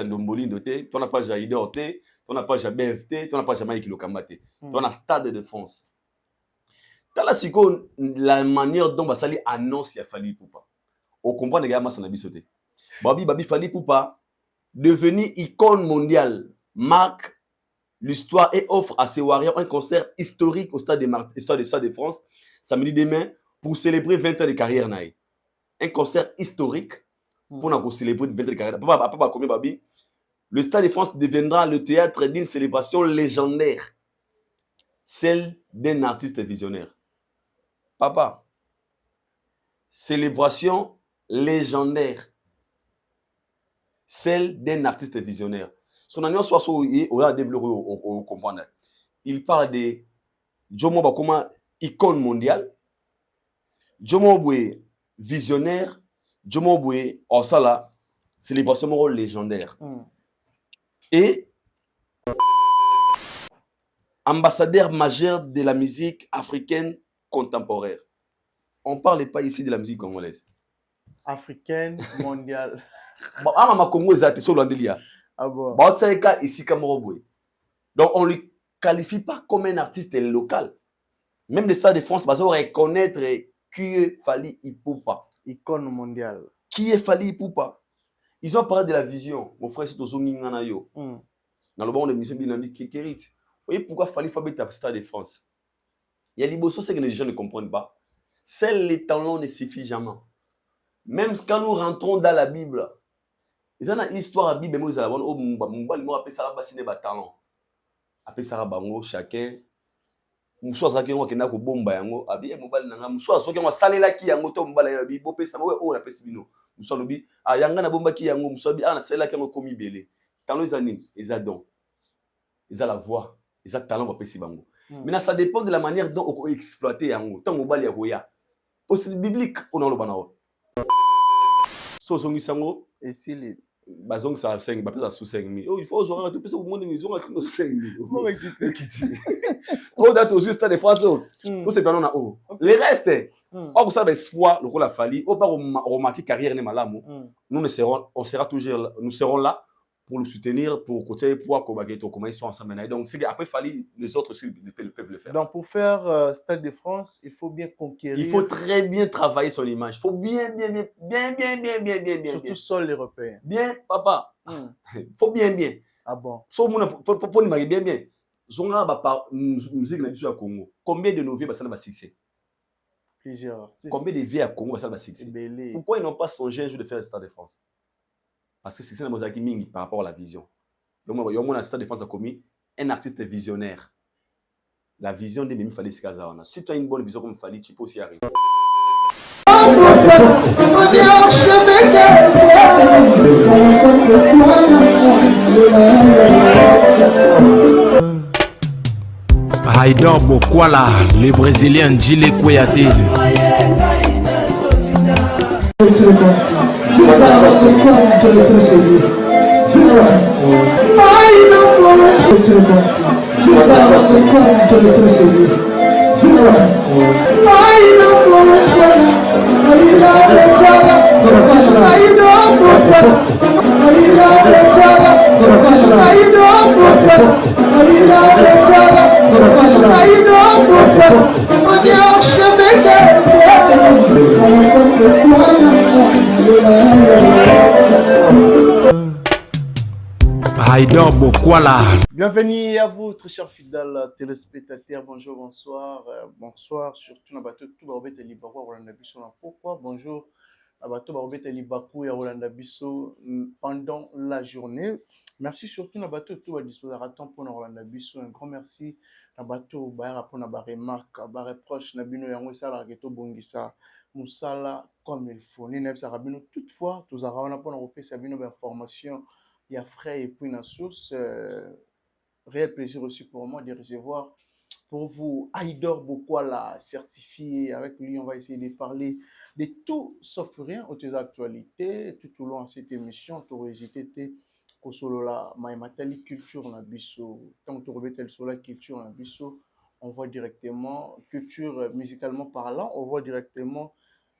Ndomboli Ndoté, ton page à Idorté, ton page à BFT, ton page à Mike Lokambate. Ton Stade de France. Tala siko la manière dont Basali annonce ya Fally Ipupa. On comprend les gars Masanabi sauté. Babi Fally Ipupa devenir icône mondiale marque l'histoire et offre à ses warriors un concert historique au stade de France samedi demain pour célébrer 20 ans de carrière naï. Un concert historique pour nous célébrer 20 ans de carrière. Papa combien babi? Le stade de France deviendra le théâtre d'une célébration légendaire, celle d'un artiste visionnaire. Papa, célébration légendaire, celle d'un artiste visionnaire. Son annonce soit comprendre. Il parle de Jomo Bakoma, icône mondiale, Jomo Boué, visionnaire, Jomo Boué, Osala, célébration légendaire. Et ambassadeur majeur de la musique africaine contemporaine. On ne parle pas ici de la musique congolaise. Africaine, mondiale. Ma Congo est sur l'Andelia. Ah bon? Donc on ne le qualifie pas comme un artiste local. Même les Stades de France, ils vont reconnaître qui est Fally Ipupa. Icône mondiale. Qui est Fally Ipupa? Ils ont parlé de la vision. Mon frère, c'est Tozongi Nganayo. Dans le bon de mission Binambi Kékérit. Vous voyez pourquoi Fally Ipupa est au Stade de France? Il y a des choses que les gens ne comprennent pas. Seuls les talents ne suffisent jamais. Même quand nous rentrons dans la Bible, ils ont une histoire à la Bible, mais ils ont appelé ça la talent. Appelé ça bango chacun. Mousso azaki ngo kenda ko bomba yango abiye mobali nanga mousso azoki ngo salela ki yango to mobali ya bi bopesa we o na pesi bino mousso lobi a yanga na bomba ki yango mousso bi ana salela ki ngo komi belé talent ezanini ezadon eza la voix eza talent ba pesi bango. Mais ça dépend de la manière dont on exploiter yango tant mobali ya koya aussi biblique on a lo banao so songi sango et s'il bazong ça 5 ba pesa sous 5000 oh il faut ozoka to pesa monde ils ont 5000 comment quitter oh date aux Stade de France tout c'est pas na oh les restes oh ça espoir le la Fally oh pas remarquer carrière ne malamu nous serons là pour le soutenir pour côté pour Kobageto comment ils sont ensemble donc c'est après Fally les autres peuvent le faire. Donc pour faire Stade de France il faut bien conquérir, il faut très bien travailler son image, il faut bien surtout sol européen bien papa faut bien ah bon so pour bien zonga ba par musique na biso ya Congo combien de nos vies ça va succès plusieurs artistes combien de vies à Congo ça va succès pourquoi ils n'ont pas songé un jour de faire le Stade de France parce que c'est ça mozaki mingi par rapport à la vision donc moi mon Stade de France a commis un artiste visionnaire la vision de Mimi Fally Sikazawana si tu as une bonne vision comme Fally tu peux aussi arriver. Haïdor Bokwala, le Brésilien Djile Kouyaté. Haïdor Bokwala. Bienvenue à vous, très chers fidèles téléspectateurs. Bonjour, bonsoir. Bonsoir, surtout na bateau tout Barobete Libakou Rolanda Bisso. Pourquoi? Bonjour, na bateau Barobete Libakou et Rolanda Bisso pendant la journée. Merci surtout na bateau tout à disposer à temps pour Rolanda Bisso. Un grand merci na bateau Bayara pour na remarque, ba reproche na bino yango sala geto bongisa musala comme il faut. Ni neb sarabino toutefois, tous arana pour na repérer sabino information. Il y a frais et puis une source. Réel plaisir aussi pour moi de recevoir pour vous Haïdor Bokwala certifié. Avec lui, on va essayer de parler de tout sauf rien aux actualités tout au long de cette émission. Tu aurais hésité au solo la maïmatali culture na biso. Tant que tu reviens sur la culture na biso, on voit directement culture musicalement parlant, on voit directement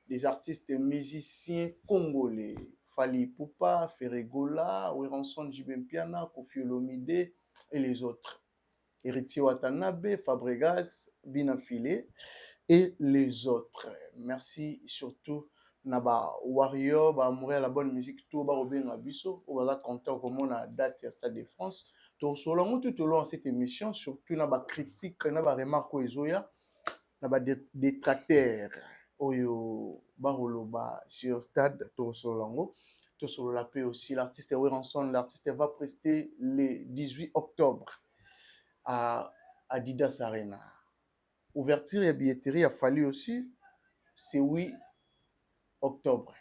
des artistes musiciens congolais. Fali Ipupa, Ferregola, Weranson Jibempiana, Kofi Olomide et les autres. Héritier Watanabe, Fabregas, Binafile et les autres. Merci surtout Naba Warrior, ba amoureux la bonne musique, tout ba Robin Abisso, on va compter comment la date à Stade de France. Tout au long de cette émission, surtout Naba critique, Naba remarque Ezoya, Naba détracteur, Oyo Baroloba sur Stade, tout au long. Tout sur la paix aussi, l'artiste Weranson, l'artiste va prester le 18 octobre à Adidas Arena. Ouverture et billetterie a fallu aussi, c'est 8 octobre.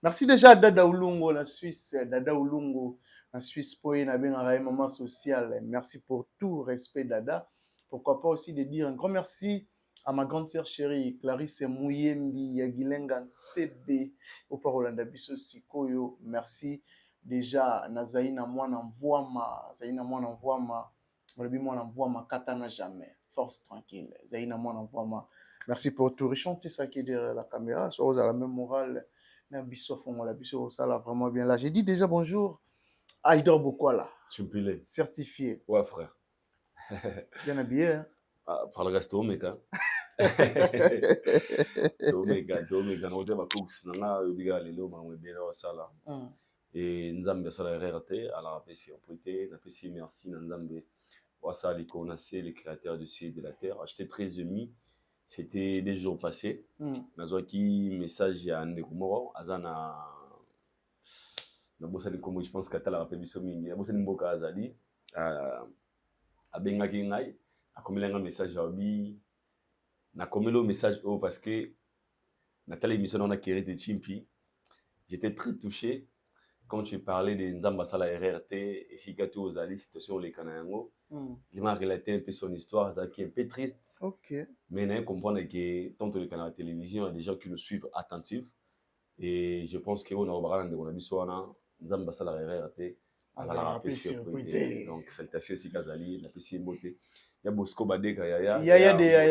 Merci déjà à Dada Oulungo, la Suisse, Dada Oulungo, la Suisse pour un moment social. Merci pour tout respect, Dada. Pourquoi pas aussi de dire un grand merci à ma grande sœur chérie, Clarisse Mouyembi, Yagilenga Tsebe, au Parolanda Bisso Sikoyo. Merci déjà, Nazaïna Mouana Mvouama, Zaïna Mouana Mvouama, Mouana Mvouama, Katana jamais. Force tranquille, Zaïna Mouana Mvouama. Merci pour tout. Richonter ça qui est derrière la caméra. Soit vous avez la même morale. Ça là vraiment bien là. J'ai dit déjà bonjour à Idor Bokwala. Chimpile. Certifié. Ouais, frère. Bien habillé. Hein? Ah, par le reste, Omega. Omega. N'ote ba cooks. Nanga obiga lelo mangwe bien au sala. Et Nzambe sala RRT à la PC opportunité. Na PC merci Nzambe. Wasa likonase les créateurs du ciel et de la terre. J'étais très ému. C'était des jours passés. Nazwaki message ya Nekumoro azana na bossa ni kombo je pense katala rappel biso mingi. Na bossa ni mboka azali abenga ki ngai akomelenga message ya bi na komelo message o parce que natala émission on a kéré de Chimpi. J'étais très touché quand tu parlais de Nzamba Sala RRT et si Kato Ozali situation les Kanayango. Il m'a relaté un peu son histoire, ça qui est un peu triste. Ok. Mais on comprend que tant que le canal de télévision, il y a des gens qui nous suivent attentifs. Et je pense qu'on a Nzamba Sala RRT. Donc, salutations ici Kazali, la PC Mbote. Il y a Bosco Badeka, il y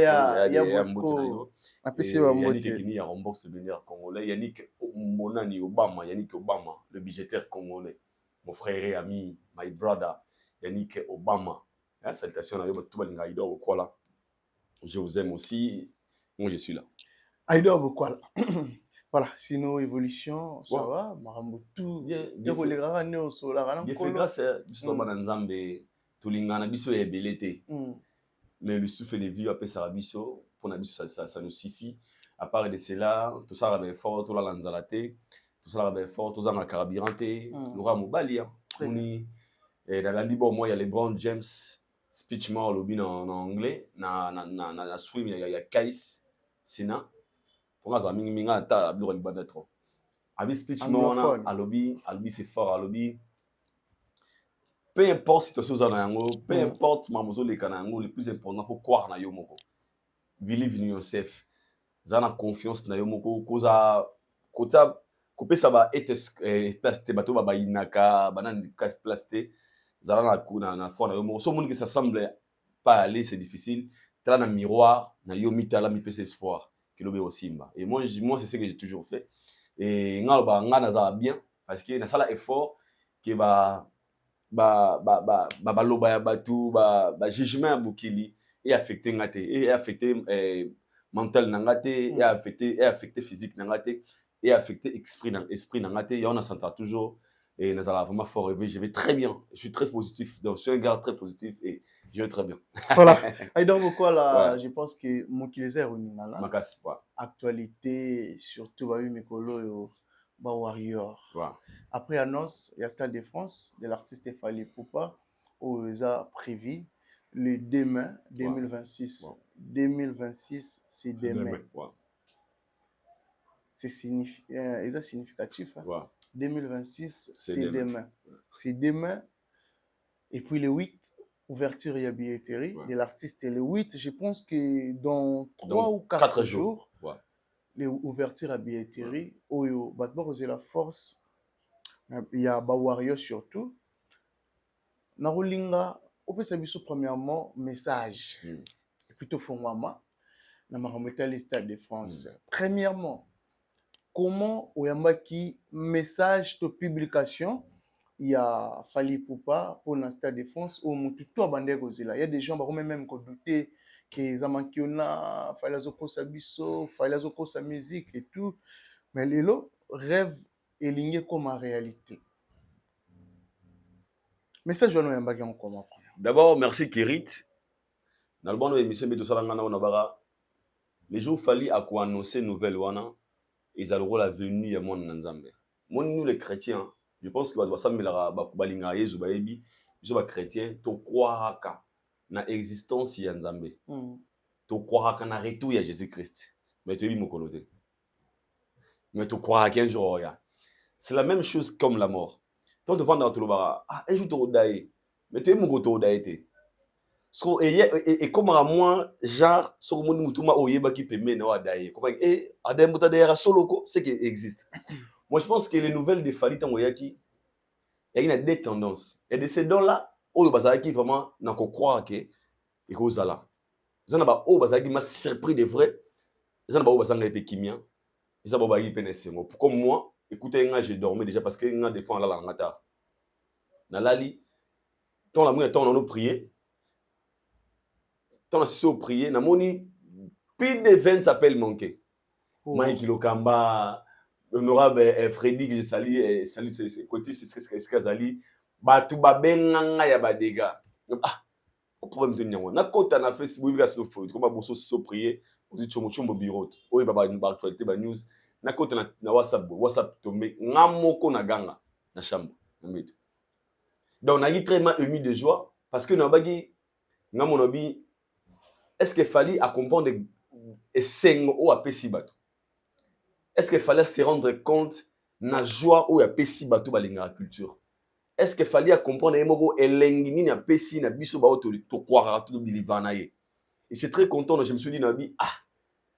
a Bosco. Yannick Kini a remboursé le milliard congolais. Yannick Monani Obama, Yannick Obama, le budgétaire congolais. Mon frère et ami, my brother, Yannick Obama. Salutations à tout le monde. Je vous aime aussi. Moi, je suis là. Aïdor Bokwala. Voilà, sinon, évolution, ça va. Marambotou. Bien fait grâce à l'histoire de Nzambe. Tulingana biso et belete. Mais le souffle de vie après ça biso pour na biso ça nous suffit. À part de cela, tout ça va fort, tout la lanzalate, tout ça va fort, tout ça na carburante, Laura Mobali. Et dans la bon moi il y a les Brown James speech more lobby en anglais na swim il y a Kais Sina pour moi minga ta bureau libanda trop. Abi speech more na lobby c'est fort à lobby. Peu importe situation za na yango, peu importe mamozo le kanango, le plus important faut croire na yo moko. Believe in yourself. Zana confiance na yo moko koza kota kopesa ba place te bato ba inaka banani place te zana na fond na yo moko. So moni que ça semble pas aller, c'est difficile. T'as na miroir na yo mitala mi pesa espoir que lobe osimba. Et moi c'est ce que j'ai toujours fait. Et ngalo ngana za bien parce que na sala effort que loba ya batu jugement ya bukili et affecté ngate et affecté mental ngate et affecté physique ngate et affecté esprit ngate et on a senti toujours et nous allons vraiment fort rêver. Je vais très bien, je suis très positif, donc je suis un gars très positif et je vais très bien. Voilà. Et donc pourquoi là, je pense que mon kilézer actualité surtout ba mikolo Warrior. Wow. Après annonce, il y a Stade de France de l'artiste Fali Ipupa où ils ont prévu le demain 2026. Wow. 2026, c'est demain. Wow. C'est significatif. Hein? Wow. 2026, c'est demain. C'est demain. Et puis le 8, ouverture et billetterie de l'artiste. Le 8, je pense que dans 3 ou 4 jours. Wow. L'ouverture à billetterie, où il y a la force, il y a Warrior surtout. Narulinga, on peut savoir premièrement message. Et plutôt format, na marameta les Stade de France. Premièrement, comment oyambaki message to publication ya Fally Ipupa pour le Stade de France au mututu abandé kozela. Il y a des gens qui même douter que Zamakiona Fally azokosa biso, Fally azokosa musique et tout, mais lelo rêve éligné comme en réalité. Message wana oyambaki en comment? D'abord, merci Kérit. Dans le bon de l'émission, les jours Fally a quoi annoncer nouvelle wana, ils auront la venue de mon Nzambe. Nous les chrétiens, je pense que ça me la balinga yezu baebi, ils sont chrétiens, to croire na existence ya Nzambe. To croire na retour ya Jésus-Christ. Mais tu es mokolote. Mais tu crois qu'un jour ya. C'est la même chose comme la mort. Quand tu vas dans le bar, un jour tu vas dailler. Mais tu es mokoto dailler. So et comme à moi genre so comme nous tout ma oyeba qui peut mener à dailler. Comment et adam buta derrière solo ko c'est qui existe. Moi je pense que les nouvelles de Fally Tangoyaki il y a des tendances. Et de ces dons-là, on va qui vraiment n'a qu'à croire que et cause là. Ça n'a pas au bazaki m'a surpris de vrai. Ça n'a pas au bazanga et kimia. Ça va pas y pénétrer. Pour comme moi, écoutez, j'ai dormi déjà parce que n'a des fois là la ngata. Na lali, tant la mouille tant on a prié. Tant on a su prier, na moni plus de 20 s'appelle manqué. Mike Lokamba, honorable Freddy que je salue c'est côté c'est Kazali. Ba tu ba benanga ya ba dégâts. Ah, au problème de nyango. Na kota na Facebook ga so fo, comme bosso so prier, ozi chombo bureau. Oyi ba actualité ba news. Na kota na WhatsApp tomber ngamoko na ganga na chambre na meto. Donc on a été très ému de joie parce que na bagi ngamonobi est-ce que Fally à comprendre et sengo o apesi bato. Est-ce qu'il fallait se rendre compte na joie ou ya pesi bato balinga culture? Est-ce qu'il fallait comprendre emogo elengini na pesi na biso ba to croire tout bilivana ye? Et je suis très content, je me suis dit nabi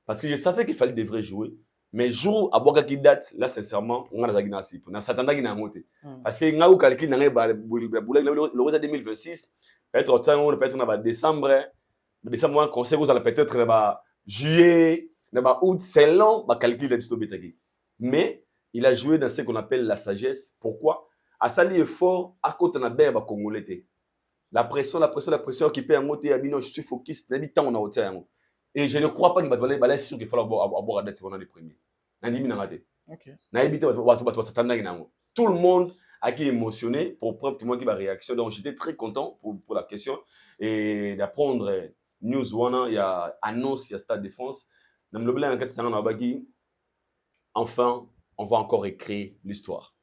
parce que je savais qu'il fallait devrait jouer mais jour à boga qui date là sincèrement on a zagina sipo na satanda ki na ngote parce que nga ou calcul na ba le rose 2026 peut-être na ba décembre conseil vous allez peut-être na ba juillet na ba août c'est long ba calcul de biso betaki mais il a joué dans ce qu'on appelle la sagesse. Pourquoi? A sali effort à côté na ba congolais. La pression qui paie en moté abino je suis focus na bi temps on a hauteur. Et je ne crois pas qu'il va sûr qu'il faut avoir la date pendant les premiers. OK. Tout le monde a été émotionné pour preuve tout le monde qui va réaction. Donc j'étais très content pour la question et d'apprendre news one il y a annonce il y a Stade de France. Enfin, on va encore écrire l'histoire.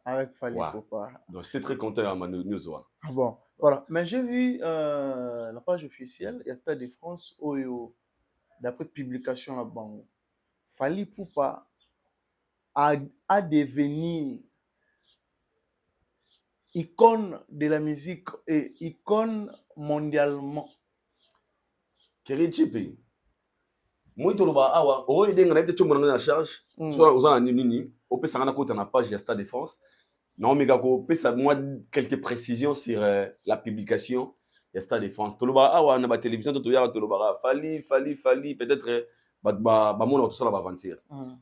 Avec Fally Ipupa. Donc j'étais très content à ma news one. Bon, voilà. Mais j'ai vu la page officielle, il y a Stade de France d'après publication à Bango. Fally Ipupa a devenu icône de la musique et icône mondialement. Keri Chipi. Muito loba awa, o edenga na ite na charge. Soit aux nini, au pesa na kota na page de Stade de France. Non mais kako pesa moi quelques précisions sur la publication de Stade de France. Toloba awa na ba télévision to ya toloba Fally peut-être ba mon tout ça va avancer.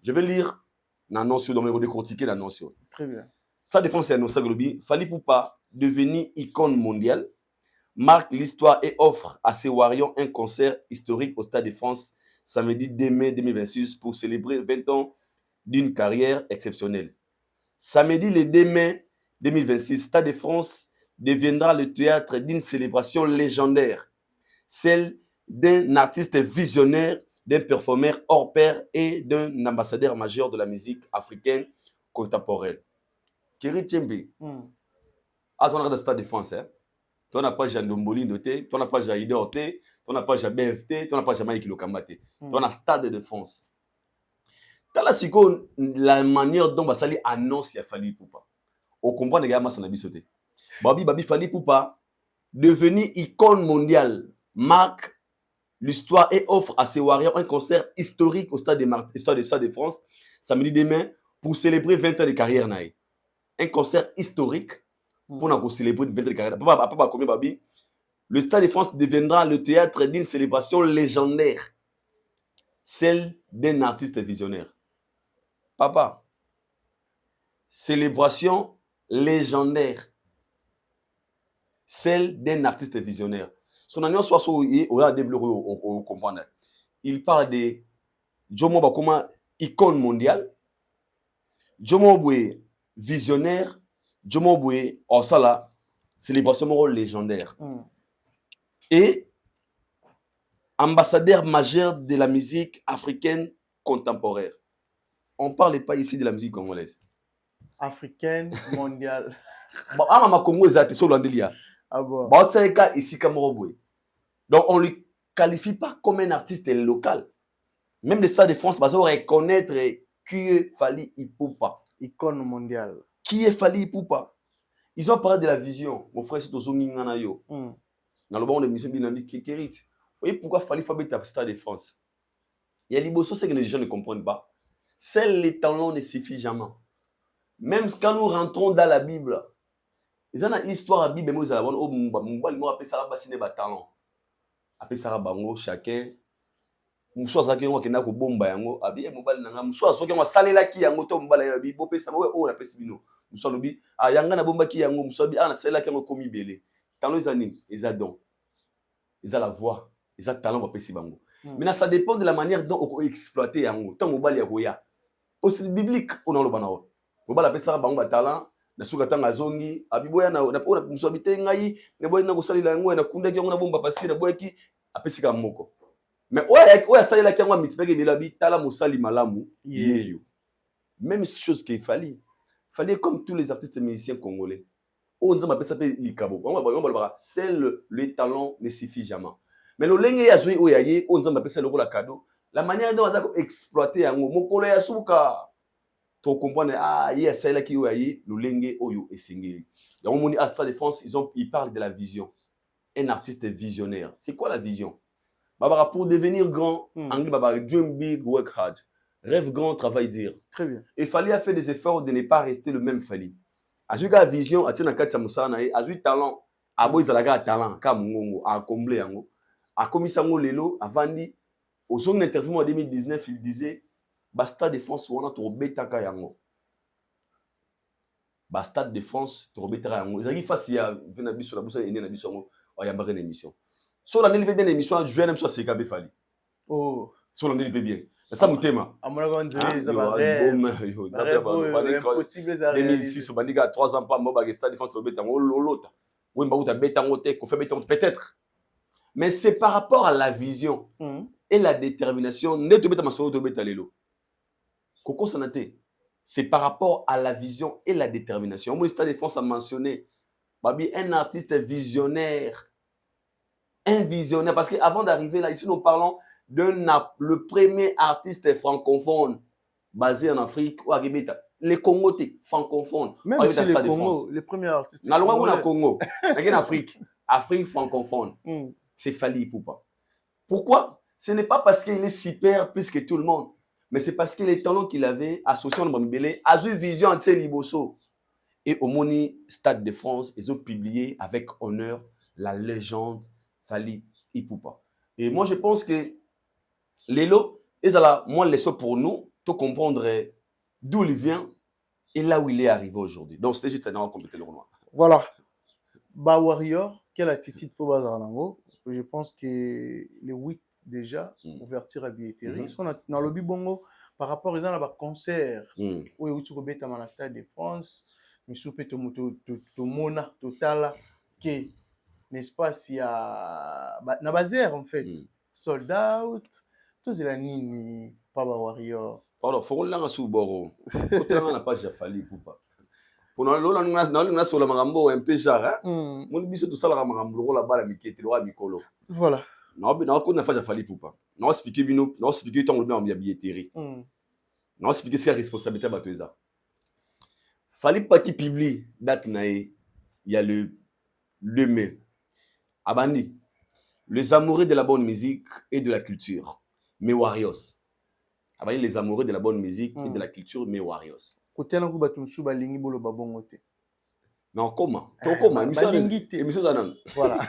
Je vais lire l'annonce donc me décortiquer l'annonce. Très bien. Stade de France c'est annonce globi Fally Ipupa devenu icône mondiale marque l'histoire et offre à ses warriors un concert historique au Stade de France samedi 2 mai 2026 pour célébrer 20 ans d'une carrière exceptionnelle. Samedi le 2 mai 2026, Stade de France deviendra le théâtre d'une célébration légendaire, celle d'un artiste visionnaire, d'un performeur hors pair et d'un ambassadeur majeur de la musique africaine contemporaine. Keri Tchembe, à ton Stade de France, tu n'as pas Jean Domboli noté, tu n'as pas Jean Idorté, tu n'as pas Jean BFT, tu n'as pas Jean Mike Lokambate, tu as Stade de France. Tu as la manière dont Basali annonce qu'il y a Fally Ipupa. On comprend les gars, ma sanabi sauté. Babi Fally Ipupa, devenu icône mondiale, marque l'histoire et offre à ses warriors un concert historique au Stade de France, samedi demain, pour célébrer 20 ans de carrière. Un concert historique pour nous célébrer 20 ans de carrière. Le Stade de France deviendra le théâtre d'une célébration légendaire, celle d'un artiste visionnaire. Papa, célébration légendaire, celle d'un artiste visionnaire. Son annonce soit sur on comprend. Il parle de Jomo Bakoma, icône mondiale, Jomo Boué, visionnaire, Jomo Boué, Osala, célébration légendaire. Et ambassadeur majeur de la musique africaine contemporaine. On ne parle pas ici de la musique congolaise. Africaine, mondiale. Ma Congo est sur l'Andelia. Ah bon? Ici, donc, on ne le qualifie pas comme un artiste local. Même les Stades de France, on reconnaître qui est Fally Ipupa. Icône mondiale. Qui est Fally Ipupa? Ils ont parlé de la vision. Mon frère, c'est Tozongi Nganayo. Dans le bon de M. Binambi Kekerit. Vous voyez pourquoi Fally Fabé à Stade de France? Il y a des choses que les gens ne comprennent pas. Seuls les talents ne suffisent jamais. Même quand nous rentrons dans la Bible, ils ont une histoire à la Bible, mais ils ont appelé ça la talent. Appelé ça bango chacun. Moussa Zaki on kena ko bomba yango abi mobile nanga Moussa Zaki on salela ki yango to mbala ya bi bopé ça o la pesi bino Moussa lobi a yanga na bomba ki yango Moussa bi ana salela ki yango komi belé talent izanini ezadon eza la voix eza talent va pesi bango. Mais ça dépend de la manière dont on exploiter yango tant mobile ya koya aussi biblique on a le banao mobile appelle ça bango talent na suka tanga zongi abi boya na Moussa bi tengai ne boya na ko salela yango na kunda ki yango na bomba parce que na boya ki apesi ka moko. Mais ouais, ça y est là qui a un mitipé qui est tala musali malamu yeyo. Même chose qu'il fallait comme tous les artistes et musiciens congolais. On dit m'appelle ça likabo. C'est le talent ne suffit jamais. Mais le lenge ya zui oyaye on dit m'appelle ça le cadeau. La manière dont on a exploité yango mokolo ya suka. Tu comprends il y a ça là qui oyaye le lenge oyo esengeli. Dans mon Stade de France, ils parlent de la vision. Un artiste visionnaire. C'est quoi la vision? Pour devenir grand, anglais, dream big, work hard. Rêve grand, travail dur. Très bien. Il fallait faire des efforts de ne pas rester le même Fally. Azu ka vision, ati na kati ya musala na ye, azu talent, abo izalaka talent, ka mungongo, a combler yango. A komisa ngo lelo, avandi, au son interview en 2019, il disait, Stade de France, wana to betaka yango. Stade de France, to betaka yango. Ezaki fasi ya vena biso la busa ene na biso ngo, wa yambaka na émission. Sur l'année bien émission, je viens même sur CKB Fally. Oh. Sur l'année bien. Mais ça moutema. À mon avis, ça va. 2006, on dit qu'à 3 ans pas moi Stade de France au béton l'autre. Oui, bah où t'as béton au qu'on fait béton peut-être. Mais c'est par rapport à la vision et la détermination. Ne te béton ma solo te béton lelo. Coco Sanate. C'est par rapport à la vision et la détermination. Moi, Stade de France a mentionné, Babi, un artiste visionnaire. Un visionnaire, parce qu'avant d'arriver là, ici nous parlons le premier artiste francophone basé en Afrique, les Congo francophones. Même aussi les Congo, les premiers artistes. Dans le Congo, en Afrique, Afrique francophone, c'est Fally Ipupa. Pourquoi? Ce n'est pas parce qu'il est super plus que tout le monde, mais c'est parce que les talents qu'il avait associés en Bambélé, a eu vision en Liboso. Et au Moni Stade de France, ils ont publié avec honneur la légende Fally Ipupa. Et moi, je pense que Lelo, moi, leçon pour nous, de comprendre d'où il vient et là où il est arrivé aujourd'hui. Donc, c'était juste un compléter le noir. Voilà. Ba Warrior, quelle attitude faut bazar. Je pense que les 8 déjà, ouverture à billetterie. Parce qu'on a dans le Bibongo, par rapport à un concert, où tu peux être dans le Stade de France, mais sous peut te mona total, que n'est-ce pas, s'il y a na bazer en fait, sold out, tout c'est la nini, pas Ba Warrior. Pardon, faut qu'on l'ait sous boro. Côté là, on n'a pas déjà Fally Ipupa. Pour nous, on a sur la marambo un peu genre, mon biso tout ça la marambo la bala mikete, le mikolo. Voilà. Non, on n'a pas déjà Fally Ipupa. Non, expliquer bino, non expliquer tant on bien billetterie. Non expliquer ce qu'il y a responsabilité à ça. Fally Ipupa qui publie date nae, il y a le mai. Abandi, les amoureux de la bonne musique et de la culture, mes Warriors. Abandi, les amoureux de la bonne musique et de la culture, mes Warriors. Côté là, vous battez sous balingi bolo babongote. Non, comment? Comment? Émission Zanan. Voilà.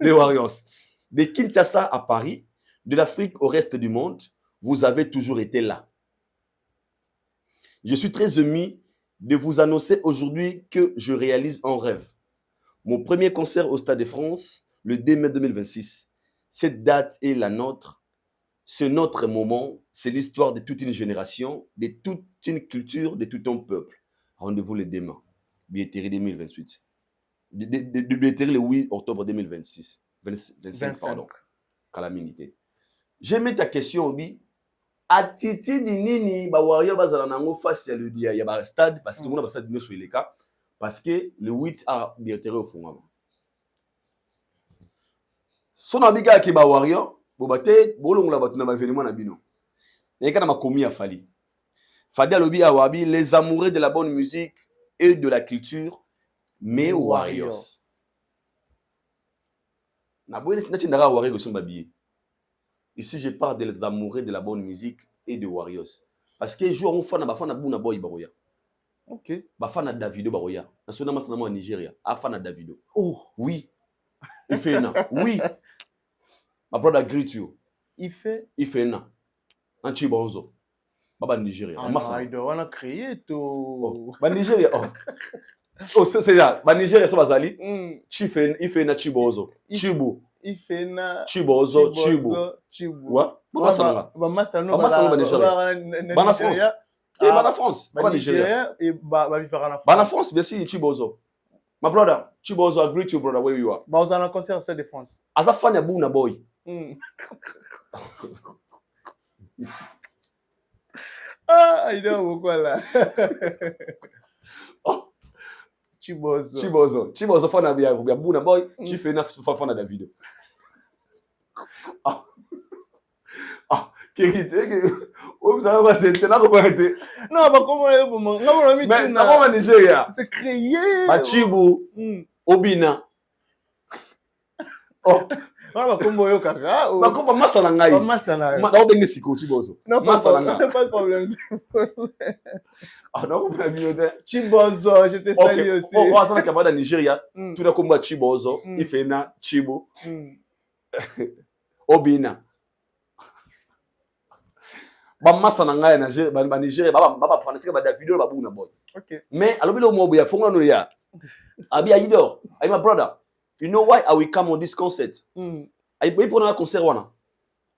Les Warriors. De Kinshasa à Paris, De l'Afrique au reste du monde, vous avez toujours été là. Je suis très ému de vous annoncer aujourd'hui que je réalise un rêve. Mon premier concert au Stade de France, le 2 mai 2026. Cette date est la nôtre. C'est notre moment. C'est l'histoire de toute une génération, de toute une culture, de tout un peuple. Rendez-vous le 2 mai. Billetterie 2028. Billetterie le 8 octobre 2026. 25, pardon. Calamité. J'aime ta question, Obi. Attitude nini ba warrior bazala nango face ya ba stade parce que mon stade sur les cas parce que le 8 a billetterie au fond. Son abiga ki ba warrior bo bate bolongola batuna ba événement na bino. Et kana makomi ya Fally. Fally alobi awabi les amoureux de la bonne musique et de la culture mais warriors. Na boye nati ndaka warrior so babiye. Ici, je parle des amoureux de la bonne musique et de Warriors. Parce que jour on fait na bafana buna boy baroya. OK. Bafana Davido baroya. Na sona masana mo Nigeria. Afana Davido. Oh, oui. Il fait na. Oui. My brother greet you. Il fait na. Anchi bozo. Baba Nigeria. Ah, il doit en créer tout. Oh, ba Nigeria. Oh. Oh, c'est ça. Ba Nigeria so bazali. Il fait na Chibozo. Chibu. Ifena Chibozo, Chibu. Wa? Ba France. Qui ba France? Ba Nigeria. Et ba vivre en France, bien sûr, Chibozo. My brother, Chibozo, I greet you brother where you are. Ba aux en concert Stade de France. Asa fan ya buna boy. Ah, il doit pourquoi là. Oh. Chibozo fan ya buna boy, tu fais na fan na Davido. Ah, non, pas comment Nigeria. C'est créé. Chibu, Obina. Oh, pas comme yo kaka. Ba comme masala ngai. Pas masala. Ma na bengi siko Chibozo. Masala ngai. Pas de problème. Ah non, pas mieux. Chibozo, je te salue aussi. On va s'en à Nigeria. Tout le combat Chibozo, il fait na Chibu. Obina. Ba masa na ngai na Nigeria ba prendre ba Davido ba buna boy. OK. Mais alobi lo mo boya fonga no ya. Abi Aidor, I my brother. You know why I will come on this concert? I pour un concert wana.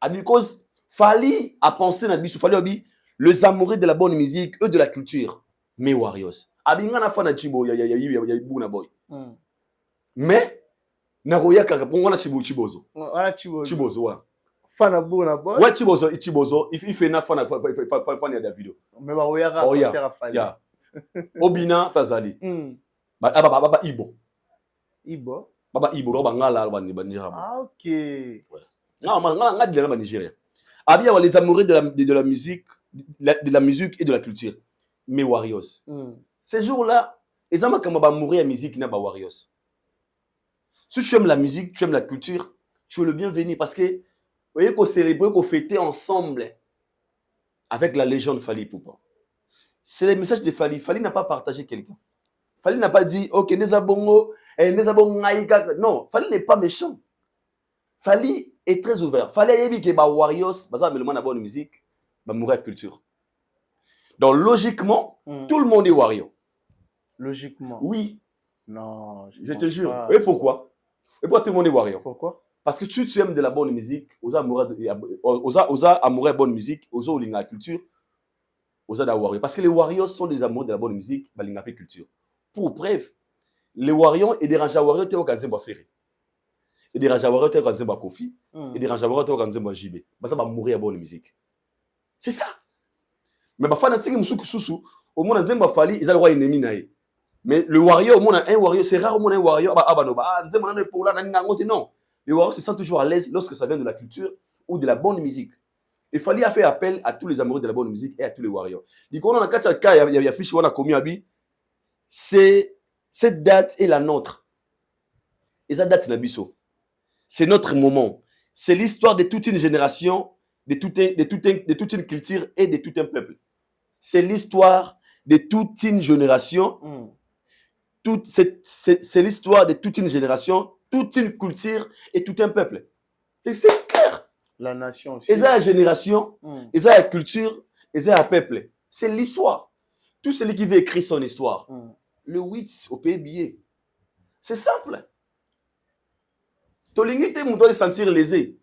Abi because Fally a pensé na biso Fally abi les amoureux de la bonne musique et de la culture mais warriors. Abi ngana fa na Chibo ya buna boy. Mais na roya kaka pongo na Chibozo. Wana Chibozo wa. Fana buna boy. Ouais Chibozo il fait na fana ya Davido. Mais ba roya ka concert à Fally. Ya. Obina tazali. Ba Ibo. Ibo. Baba Ibo ba ngala ba Nigeria. Ah OK. Non, ngala de la Nigeria. Abi les amoureux de la musique de la musique et de la culture. Mais warriors. Ces jours-là, ils ont comme ba mourir la musique na ba warriors. Si tu aimes la musique, tu aimes la culture, tu es le bienvenu parce que vous voyez qu'on célébrer, qu'on fêter ensemble avec la légende Fally Ipupa. C'est le message de Fally. Fally n'a pas partagé quelqu'un. Fally n'a pas dit OK, Nezabongo, Nezabongaïka. Non, Fally n'est pas méchant. Fally est très ouvert. Fally a dit que les warriors, ça mais le monde a bonne musique, va mourir la culture. Donc logiquement, tout le monde est warrior. Logiquement. Oui. Non, je te jure. Pas. Et pourquoi? Et pourquoi tout le monde est warrior? Pourquoi? Parce que tu aimes de la bonne musique, aux amoureux de bonne musique, aux amoureux de la culture, aux amoureux warriors. Parce que les warriors sont des amoureux de la bonne musique, de la culture. Pour preuve, les warriors et des rangers warriors, tu es au Kanzemba Ferré. Et des rangers warriors, tu es au Kanzemba Kofi. Et des rangers warriors, tu es au Kanzemba JB. Ça va mourir à bonne musique. C'est ça. Mais bah, fanatique, au moins, Kanzemba Fally, ils ont le roi ennemi. Mais le warrior, un warrior, c'est rare au monde un warrior. Non. Les warriors se sentent toujours à l'aise lorsque ça vient de la culture ou de la bonne musique. Il fallait faire appel à tous les amoureux de la bonne musique et à tous les warriors. Du coup, on a quatre cas, il y a fiche, on a commis à bi. Cette date est la nôtre. Et cette date, c'est la biso. C'est notre moment. C'est l'histoire de toute une génération, de toute une culture et de tout un peuple. C'est l'histoire de toute une génération. C'est l'histoire de toute une génération, toute une culture et tout un peuple. Et c'est clair. La nation aussi. Et ça, la génération, et ça, la culture, et ça, la peuple. C'est l'histoire. Tout celui qui veut écrire son histoire, le 8 au pays billet. C'est simple. Tolingi te doit se sentir lésé.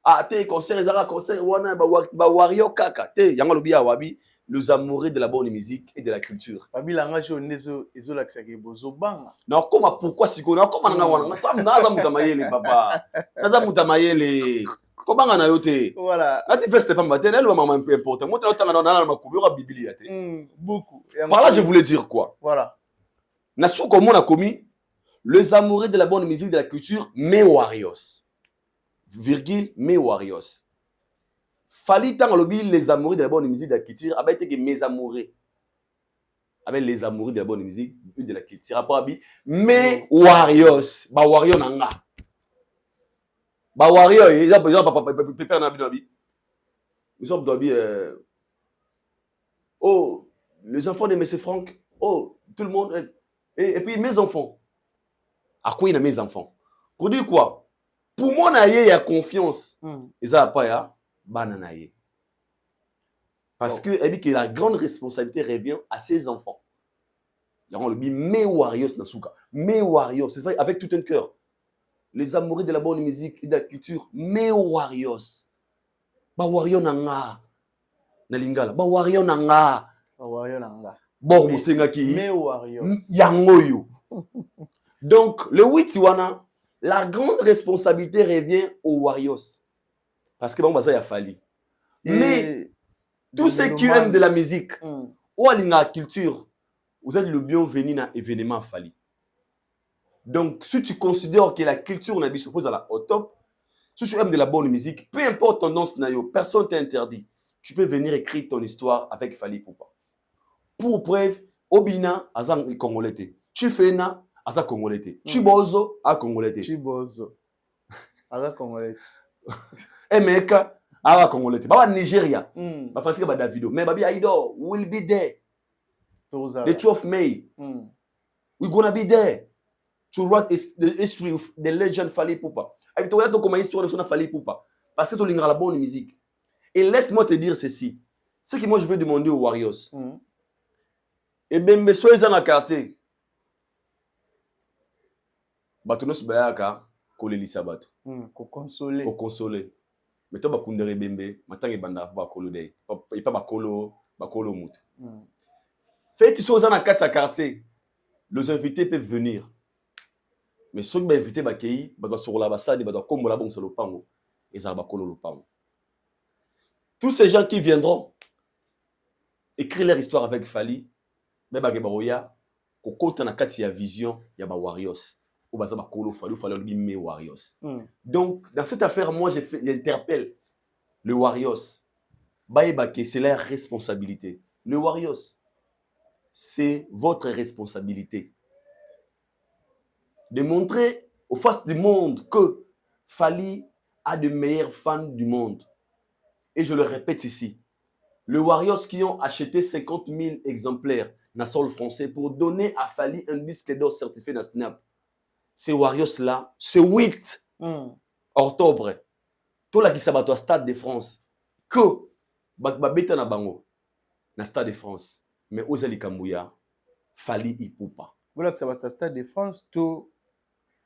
Ah, te concert, ezara concert, wana ba wario kaka. Te yanga lobi awabi, les amoureux de la bonne musique et de la culture. Babi langa jonezo ezo laksaki bozo banga. Non, comment pourquoi sikona comment nga wana toi naza mutamayele papa. Naza mutamayele. Comment nga na yote? Voilà. Nati feste pas matin, elle maman important. Moi tanga na makubura biblia te. Beaucoup. Par là je voulais dire quoi? Voilà. Nasu comme on a commis les amoureux de la bonne musique, de la culture, mes warriors. Virgule, mes warriors. Fallait tant lobby les amoureux de la bonne musique, de la culture, avec que mes amoureux. Avec les amoureux de la bonne musique, de la culture. Après, mes warriors. Ba warrior nanga. Ba warrior, il y a besoin de pépé na binabi. Nous sommes dans oh, les enfants de M. Franck. Oh, tout le monde. Et puis mes enfants. À quoi il y a mes enfants? Pour dire quoi? Pour moi, il y a confiance. Et ça, pas ya, bananaye. Parce que la grande responsabilité revient à ses enfants. On le dit, mes warriors, Nasuka. Mes warriors, c'est vrai, avec tout un cœur. Les amoureux de la bonne musique et de la culture, mes warriors. Ba warrior nanga. Nalingala. Ba warrior nanga. Ba warrior nanga. Bon, musenga ki. Mes warriors. Yangoyo. Donc, le 8 wana, la grande responsabilité revient aux Warriors. Parce que bon, ça y a fallu. Mais tous ceux qui aiment de la musique, ou à la culture, vous êtes le bienvenu dans l'événement fallu. Donc, si tu considères que la culture n'a pas au top, si tu aimes de la bonne musique, peu importe ton nom, personne t'a interdit. Tu peux venir écrire ton histoire avec Fali Poupa. Pour preuve, Obina, Azan Congolais. Tu fais na Aza Congolais. Chibozo a Congolais. Chibozo. Aza Congolais. Emeka a Congolais. Baba Nigeria. Ba Francisca ba Davido. Mais Babi Aido will be there. The 12th May. We're gonna be there to write the history of the legend Fali Poupa. Et tu regardes comment histoire de son Fali Poupa. Parce que tu as la bonne musique. Et laisse-moi te dire ceci. Ce que moi je veux demander aux Warriors. Et bien, soyez dans le quartier. Batunos bayaka kolelisa bato ko consoler mais to bakundere bembe matangi banda ba kolode et pas bakolo mutu fait ils sont dans quatre quartier les invités peuvent venir mais ceux qui ba invité ba kei ba sur la basadi ba komola bon solo pango et ça ba kololo pango tous ces gens qui viendront écrire leur histoire avec Fali mais ba gebaroya ko kota na kati ya vision ya ba Warriors. Warriors. Donc, dans cette affaire, moi, j'interpelle le Warriors. C'est leur responsabilité. Le Warriors, c'est votre responsabilité. De montrer aux faces du monde que Fali a de meilleurs fans du monde. Et je le répète ici. Les Warriors qui ont acheté 50 000 exemplaires dans le sol français pour donner à Fali un disque d'or certifié dans Snap. Ces Warriors-là, ce 8 octobre, tout la qui s'abat au Stade de France, que Babeta na bango, na Stade de France, mais Ozali Kambouya, Fali Ipupa. Voilà que ça va au Stade de France, tout.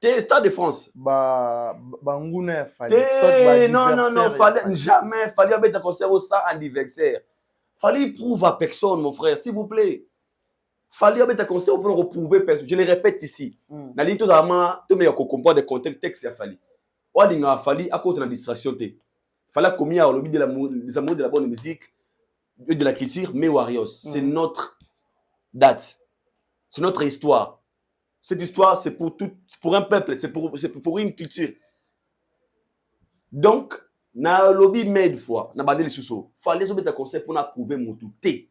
T'es Stade de France. Bangouna Fali. Non, Fali, jamais. Fali a été conservé au 100 anniversaire. Fali prouve à personne, mon frère, s'il vous plaît. Fali a été conservé pour reprouver personne. Je le répète ici. Na ligne tous ama tout meilleur qu'on comprend des contextes texte ya Fali. Olinga Fali à cause de la distraction té. Fali a commis à lobby de les amours de la bonne musique, de la culture, mais Warriors, c'est notre date. C'est notre histoire. Cette histoire, c'est pour tout, pour un peuple, c'est pour une culture. Donc, na lobby made fois, na bandé les sous. Fallait se mettre conseil pour approuver mon tout té.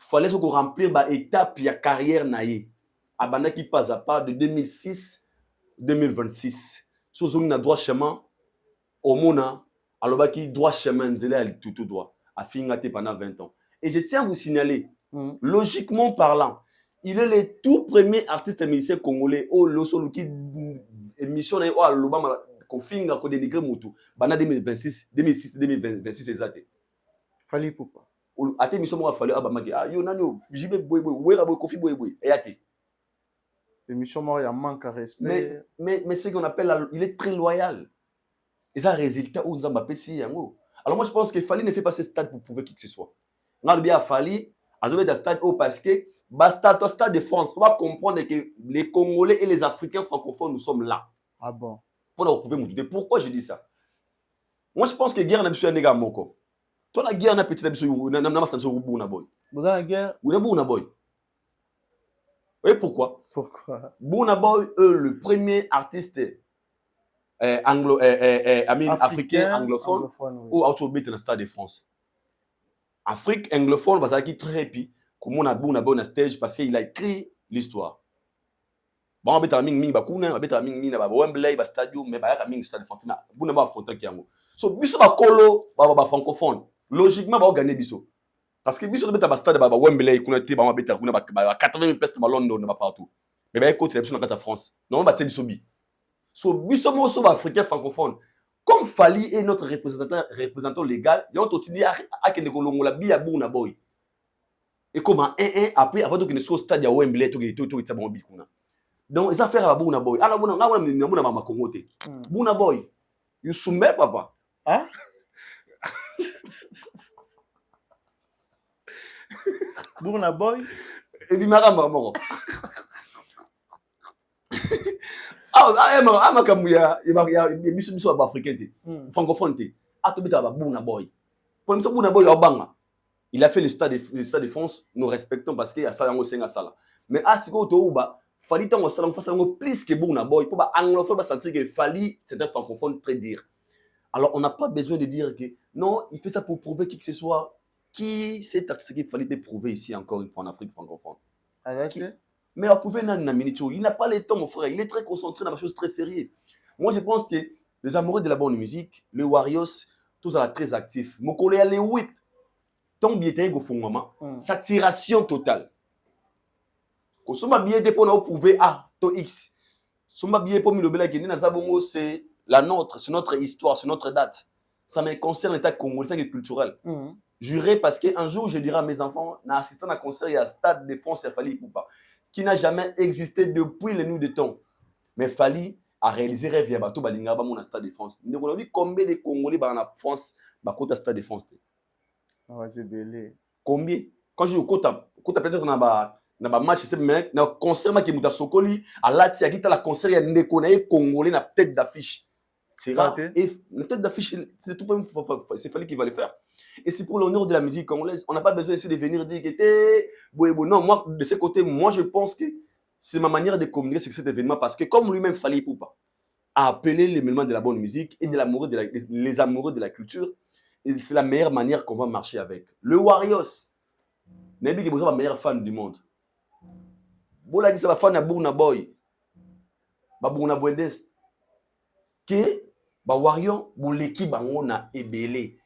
Fallait se remplir ba étape ya carrière naïe. Abanda qui passe à pas de 2006 2026. Sous un droit chemin au mona aloba qui droit chemin nzela tout droit a fingaté pendant 20 ans. Et je tiens à vous signaler, logiquement parlant, il est le tout premier artiste musicien congolais au Losoluki émission au Alobama kofinga ko dénigrer moto bana 2026 2006 2026 ezate Fali Poupa ate émission moko afali abamaki yo nani jibe boy wera boy kofi boy eyate émission moko ya manque à respect mais ce qu'on appelle il est très loyal et ça résultat où nzamba pesi yango alors moi je pense que Fali ne fait pas ce stade pour prouver qui que ce soit ngal bien Fali azobe da stade parce que stade de France on va comprendre que les Congolais et les Africains francophones nous sommes là. Ah bon? Pour pouvoir me douter pourquoi je dis ça. Moi je pense que guerre na biso ya nega moko. Toi la guerre na petit na biso na masanso rubu na boy. Vous avez la guerre? Ou na boy. Et pourquoi? Pourquoi? Burna Boy le premier artiste africain anglophone ou autobit dans le stade de France. Afrique anglophone parce qu'il très puis comment on a Burna Boy na stage parce qu'il a écrit l'histoire. Bon on beta ming bakuna on beta ming na ba Wembley ba stadium mais ba ya ming stade de France na Burna Boy affronter kiango. So biso ba kolo ba francophone logiquement ba gagner biso. Parce que biso beta ba stade ba Wembley kuna te ba beta kuna ba 80,000 places ba London ba partout. Mais ba écoute l'élection dans la France. Non ba tsebi sobi. So biso mo so ba africain francophone. Comme Fali est notre représentant légal, il y a autre dit à que nous la bi à Burna Boy. Et comme un après avant que nous soit au stade à Wembley tout ça bon bi kuna. Donc les affaires à Burna Boy. Ah Burna mama Congo te. Burna Boy. You soumet papa. Hein? Burna Boy. Et puis marama moko. Makamuya biso ba africain te francophone te atobita ba Burna Boy pour nous Burna Boy obanga il a fait le stade de France nous respectons parce qu'il y a ça dans senga sala mais asiko to uba Fali tango sala face plus que Burna Boy pour ba anglophone ba sentir que Fali c'est un francophone très dire alors on n'a pas besoin de dire que non il fait ça pour prouver qui que ce soit qui c'est ce qu'il fallait prouver ici encore une fois en Afrique francophone. Mais il n'a pas le temps, mon frère. Il est très concentré dans des choses très sérieuses. Moi, je pense que les amoureux de la bonne musique, le Warriors, tous sont très actifs. Mon collègue, les 8, ton billet au fond, maman, saturation totale. Quand on billet pour nous prouver to X, si on billet pour nous le c'est la nôtre, c'est notre histoire, c'est notre date. Ça me concerne l'état congolais, l'état culturel. Juré parce qu'un jour, je dirai à mes enfants, en assistant à un concert, il y a un stade de France, il fallait Poupa, qui n'a jamais existé depuis les nuits de temps. Mais Fali a réalisé rêve via bateau balinga ba mon stade de France. Nous avons vu combien de Congolais en France ba côté stade de France. Ah c'est belé. Combien? Quand je côté peut-être na ba match c'est mec na concert ma qui muta sokoli à la tia qui ta la concert ya ndeko na Congolais na tête d'affiche. C'est rare. Et la tête d'affiche c'est tout c'est Fali qui va le faire. Et c'est pour l'honneur de la musique congolaise. On n'a pas besoin d'essayer de venir dire que non, moi, de ce côté, moi, je pense que c'est ma manière de communiquer sur cet événement parce que comme lui-même, Fali Poupa a appelé les éléments de la bonne musique et les amoureux de la culture, c'est la meilleure manière qu'on va marcher avec. Le Warriors, Nebi qui est le meilleur fan du monde. Bola qui est fan de Burna Boy, Burna Boyendes, que Warriors, l'équipe on a ébélé.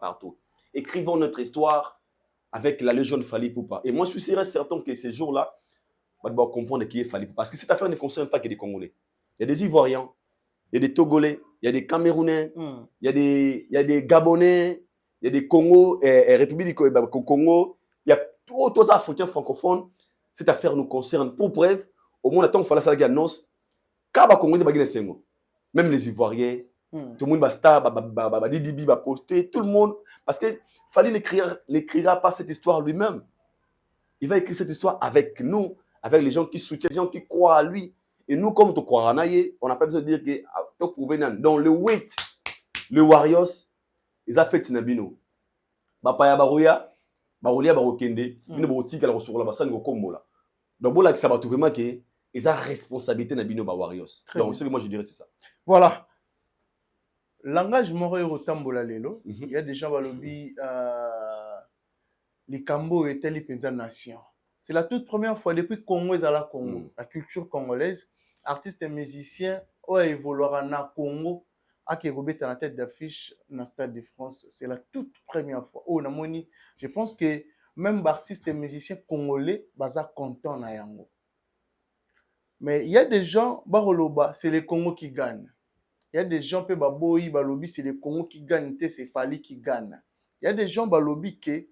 Partout. Écrivons notre histoire avec la légion de Fali Poupa. Et moi, je suis certain que ces jours-là, on va comprendre qui est Fali Poupa. Parce que cette affaire ne concerne pas que des Congolais. Il y a des Ivoiriens, il y a des Togolais, il y a des Camerounais, il y a des Gabonais, il y a des Congo, République du Congo, il y a tous les Africains francophones. Cette affaire nous concerne. Pour preuve, au moins, il fallait ça annonce. Quand les Congolais, même les Ivoiriens, tout le monde va star, va poster, tout le monde. Parce que Fali n'écrira pas cette histoire lui-même. Il va écrire cette histoire avec nous, avec les gens qui soutiennent, les gens qui croient à lui. Et nous, comme tu crois en aïe, on n'a pas besoin de dire que tu prouves. Dans le 8, le Warriors, ils ont fait Tinabino. Bapaya Barouya, Baroulia Barokende, ils ont dit qu'elle reçoit la bassane au Congo. Donc, là, ça va tout vraiment que ils ont responsabilité Nabino Warriors. Donc, moi, je dirais c'est ça. Voilà. Langage moro yotambola lelo, il y a des gens balobi les Cambo étaient les penza nation. C'est la toute première fois depuis Congo à la Congo, la culture congolaise, artistes et musiciens ont évolué na Congo à qui robé dans la tête d'affiche dans le Stade de France. C'est la toute première fois. Oh namoni, je pense que même artistes et musiciens congolais baza content na yango. Mais il y a des gens baroloba, c'est les Congo qui gagnent. Il y a des gens qui baboyi balobi c'est le Congo qui gagne, c'est Fali qui gagne. Il y a des gens balobi qui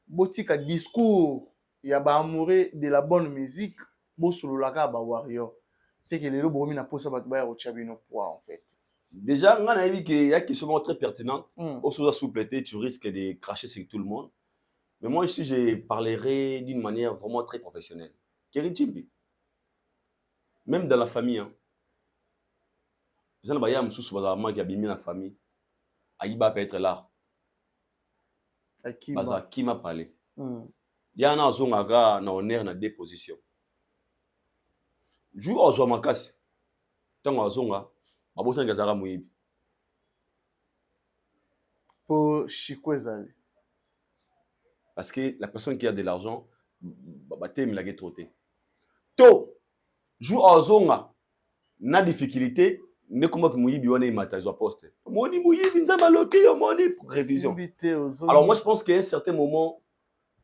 botika discours, il y a ba amoureux de la bonne musique, bo sululaka ba warrior. C'est que les lobo mi na posa ba ba o chabino poids en fait. Déjà, on a vu qu'il y a une question très pertinente. Au sous soupleté, tu risques de cracher sur tout le monde. Mais moi ici, je parlerai d'une manière vraiment très professionnelle. Keri Chimbi, même dans la famille, hein. Les gens qui sont dans la famille, Aïba peut être là. Qui m'a parlé. Il y a un zonga na honneur na deux positions. Jou ozo makasi. Tango zonga, babosa ngazara muibi. Pour Chikwezali. Parce que la personne qui a de l'argent, il la troté. To, jou ozonga, na difficulté, ne comment que muibi wana imata zo poste. Moni muibi nzamba loke yo moni pour révision. Alors moi je pense qu'à un certain moment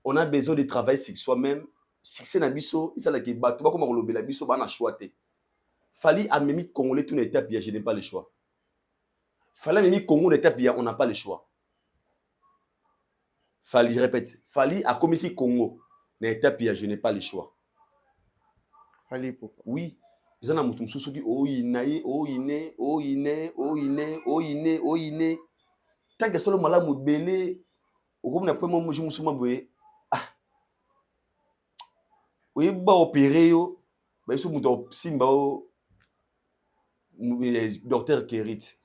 on a besoin de travailler sur soi-même. Succès na biso, il s'agit de bato ba comme on lobela biso ba na choité. Fali a même congolais tout n'étape je n'ai pas le choix. Fali a même Congo n'étape on n'a pas le choix. Fali, je répète, Fali a commis ici Congo n'étape je n'ai pas le choix. Fali pourquoi? Oui. Ils en ont mutum susuki o inaye o ine o ine o ine o ine o ine. Tant que solo malamu belé au comme na point moi je musuma boye. Ah. Oui ba opérer yo, ba iso muto simba o docteur Kerit.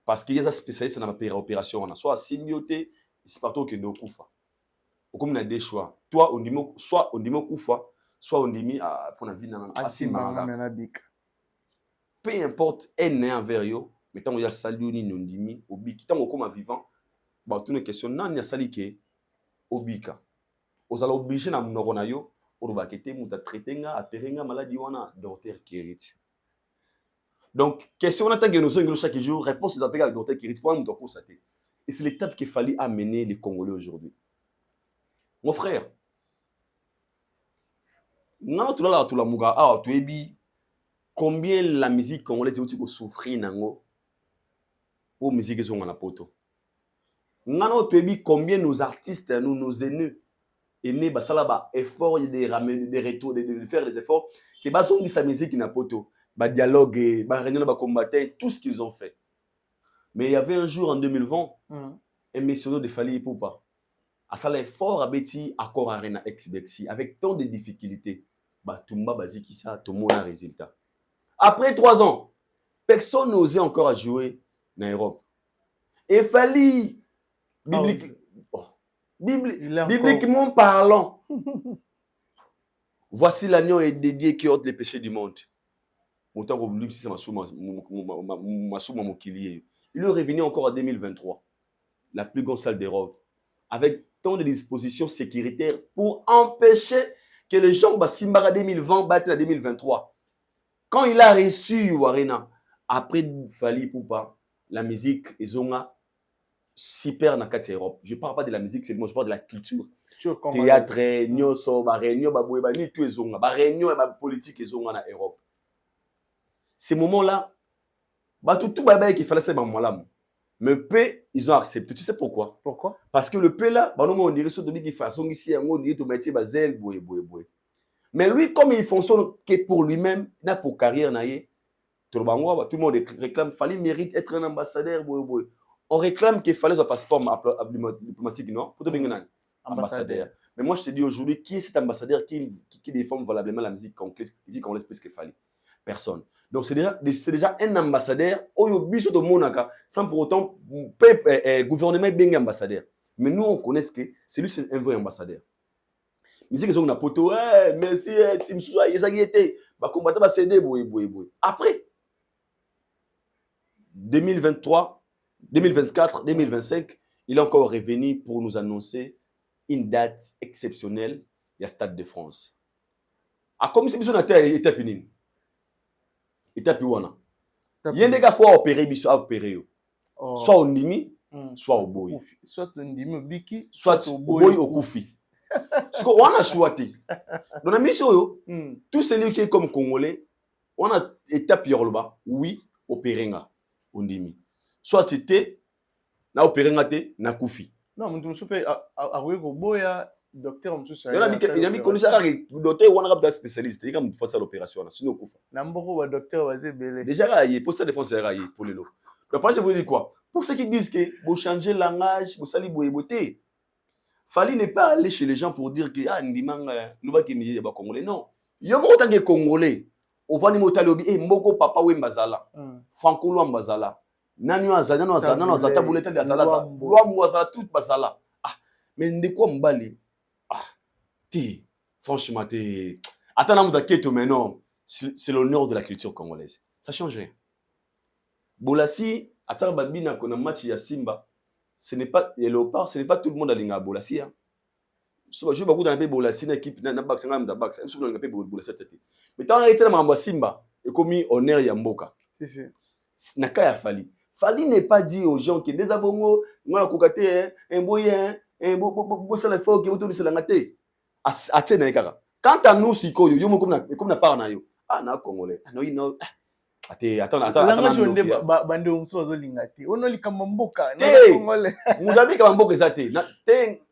Parce qu'il y a des spécialistes dans la opération. Soit simioté, c'est partout que nous kufa. Comme on a des choix. Toi, on dit soit on dit kufa, soit on dit pour la vie dans la peu importe, un est envers yo, mais tant qu'on y a salué ni non dimi, obiki. Tant qu'on comme vivant, bah toutes les questions, non, il y a sali que obika. Aux allons obliger na mnorona yo, au bakete, muta traitenga, aterenga maladie wana, docteur Kerit. Donc, question on attend que nous avons chaque jour, réponse aux appels avec docteur Kerit pour nous constater. Et c'est l'étape qu'il fallait amener les Congolais aujourd'hui. Mon frère, non, tout là, tout la muga, ah, tu es bi. Combien la musique congolaise est souffrir nango pour musique qui sont en la poto. Nano tu es bi combien nos artistes, nos aînés, basala ba effort de ramener des retours, de faire des efforts, que basongi sa musique na poto. Bah dialogue, bah réunion, bah combattre, tout ce qu'ils ont fait. Mais il y avait un jour en 2020, un missionnaire de Fali Ipupa, à ça l'effort à Betty, à Corarena ex-Bexi, avec tant de difficultés, bah tout le monde basique qui ça, tout le monde a un résultat. Après 3 ans, personne n'osait encore à jouer en Europe. Et Fali, bibliquement parlant, voici l'agneau est dédié qui ôte les péchés du monde. Il est revenu encore en 2023, la plus grande salle d'Europe, avec tant de dispositions sécuritaires pour empêcher que les gens Simbara 2020 battent en 2023. Quand il a reçu Warena, après Fali Poupa, la musique, ils ont super dans la Europe. Je ne parle pas de la musique seulement, je parle de la culture. Théâtre, Nyoso, Réunion, ni tout ils ont, Réunion et politique ils ont en Europe. Ces moments-là, tout qu'il fallait faire malam. Mais peu, ils ont accepté. Tu sais pourquoi? Pourquoi? Parce que le peu là, on dirait que de façon ici, on dirait que métier bazel, mais lui, comme il fonctionne que pour lui-même, n'a pour carrière, tout le monde réclame, fallait mérite être un ambassadeur. On réclame qu'il fallait un passeport diplomatique, non? Pour devenir un ambassadeur. Mais moi, je te dis aujourd'hui, qui est cet ambassadeur qui défend valablement la musique congolaise plus qu'il fallait? Personne. Donc, c'est déjà un ambassadeur, sans pour autant gouvernement bien ambassadeur. Mais nous, on connaît que c'est lui, c'est un vrai ambassadeur. Mais c'est que on a poto, mais si après 2023, 2024, 2025, il est encore revenu pour nous annoncer une date exceptionnelle. Il y a Stade de France. A comme si on était étape une. Étape wana. Il y a des gars faut opérer biso opérer. Soit au Nimi, soit au Boy. Soit au Nimi biki, soit au Boy au Koufi. Ce qu'on a choisi. Dans la mission, tous ceux qui sont comme Congolais, on a étape Yorùbá, oui, opérer. ondimi. Soit c'était na opéré ngate na kufi. Non, mais tu peux avoir boya docteur on Il y a mis connu ça docteur on a spécialiste, il y a comme faire l'opération sinon kufa. Na mboko ba docteur va belé. Déjà il poste défense raillé pour le lot. Après je vous dis quoi? Pour ceux qui disent que vous changer langage, vous sali boyeboté. Fallait ne pas aller chez les gens pour dire que ah ndimanga luba ki miye ba congolais non. Yo mo tangue congolais. On va ni motalobi e mboko papa we mbazala. Franco lo mbazala. Nani azana no azana no azata buleta de azala za. Lo mbazala tout bazala. Ah mais ndeko mbali. Ah ti franchement ti attends na mudaketo mais non, c'est l'honneur de la culture congolaise. Ça change rien. Bolassi atara babina kona match ya Simba. Ce n'est pas les léopards, ce n'est pas tout le monde à l'inga Bolassi. So je beaucoup dans un pays Bolassi na équipe na box ngam da box. Même dans un pays Bolassi tete. Mais tant été na mamba Simba et commis honneur ya mboka. Si. Na kaya fali. Fali n'est pas dit aux gens que des abongo ngala kokate un boyen un bo ça le faut que autour de la ngate. Atena ekara. Quant à nous sikoyo yo comme na part na yo. Ah na congolais. No you know. Attends. Langage onde bande umso zo lingati. Ono likamba mboka na congolais. Mudabi kama mboka zate.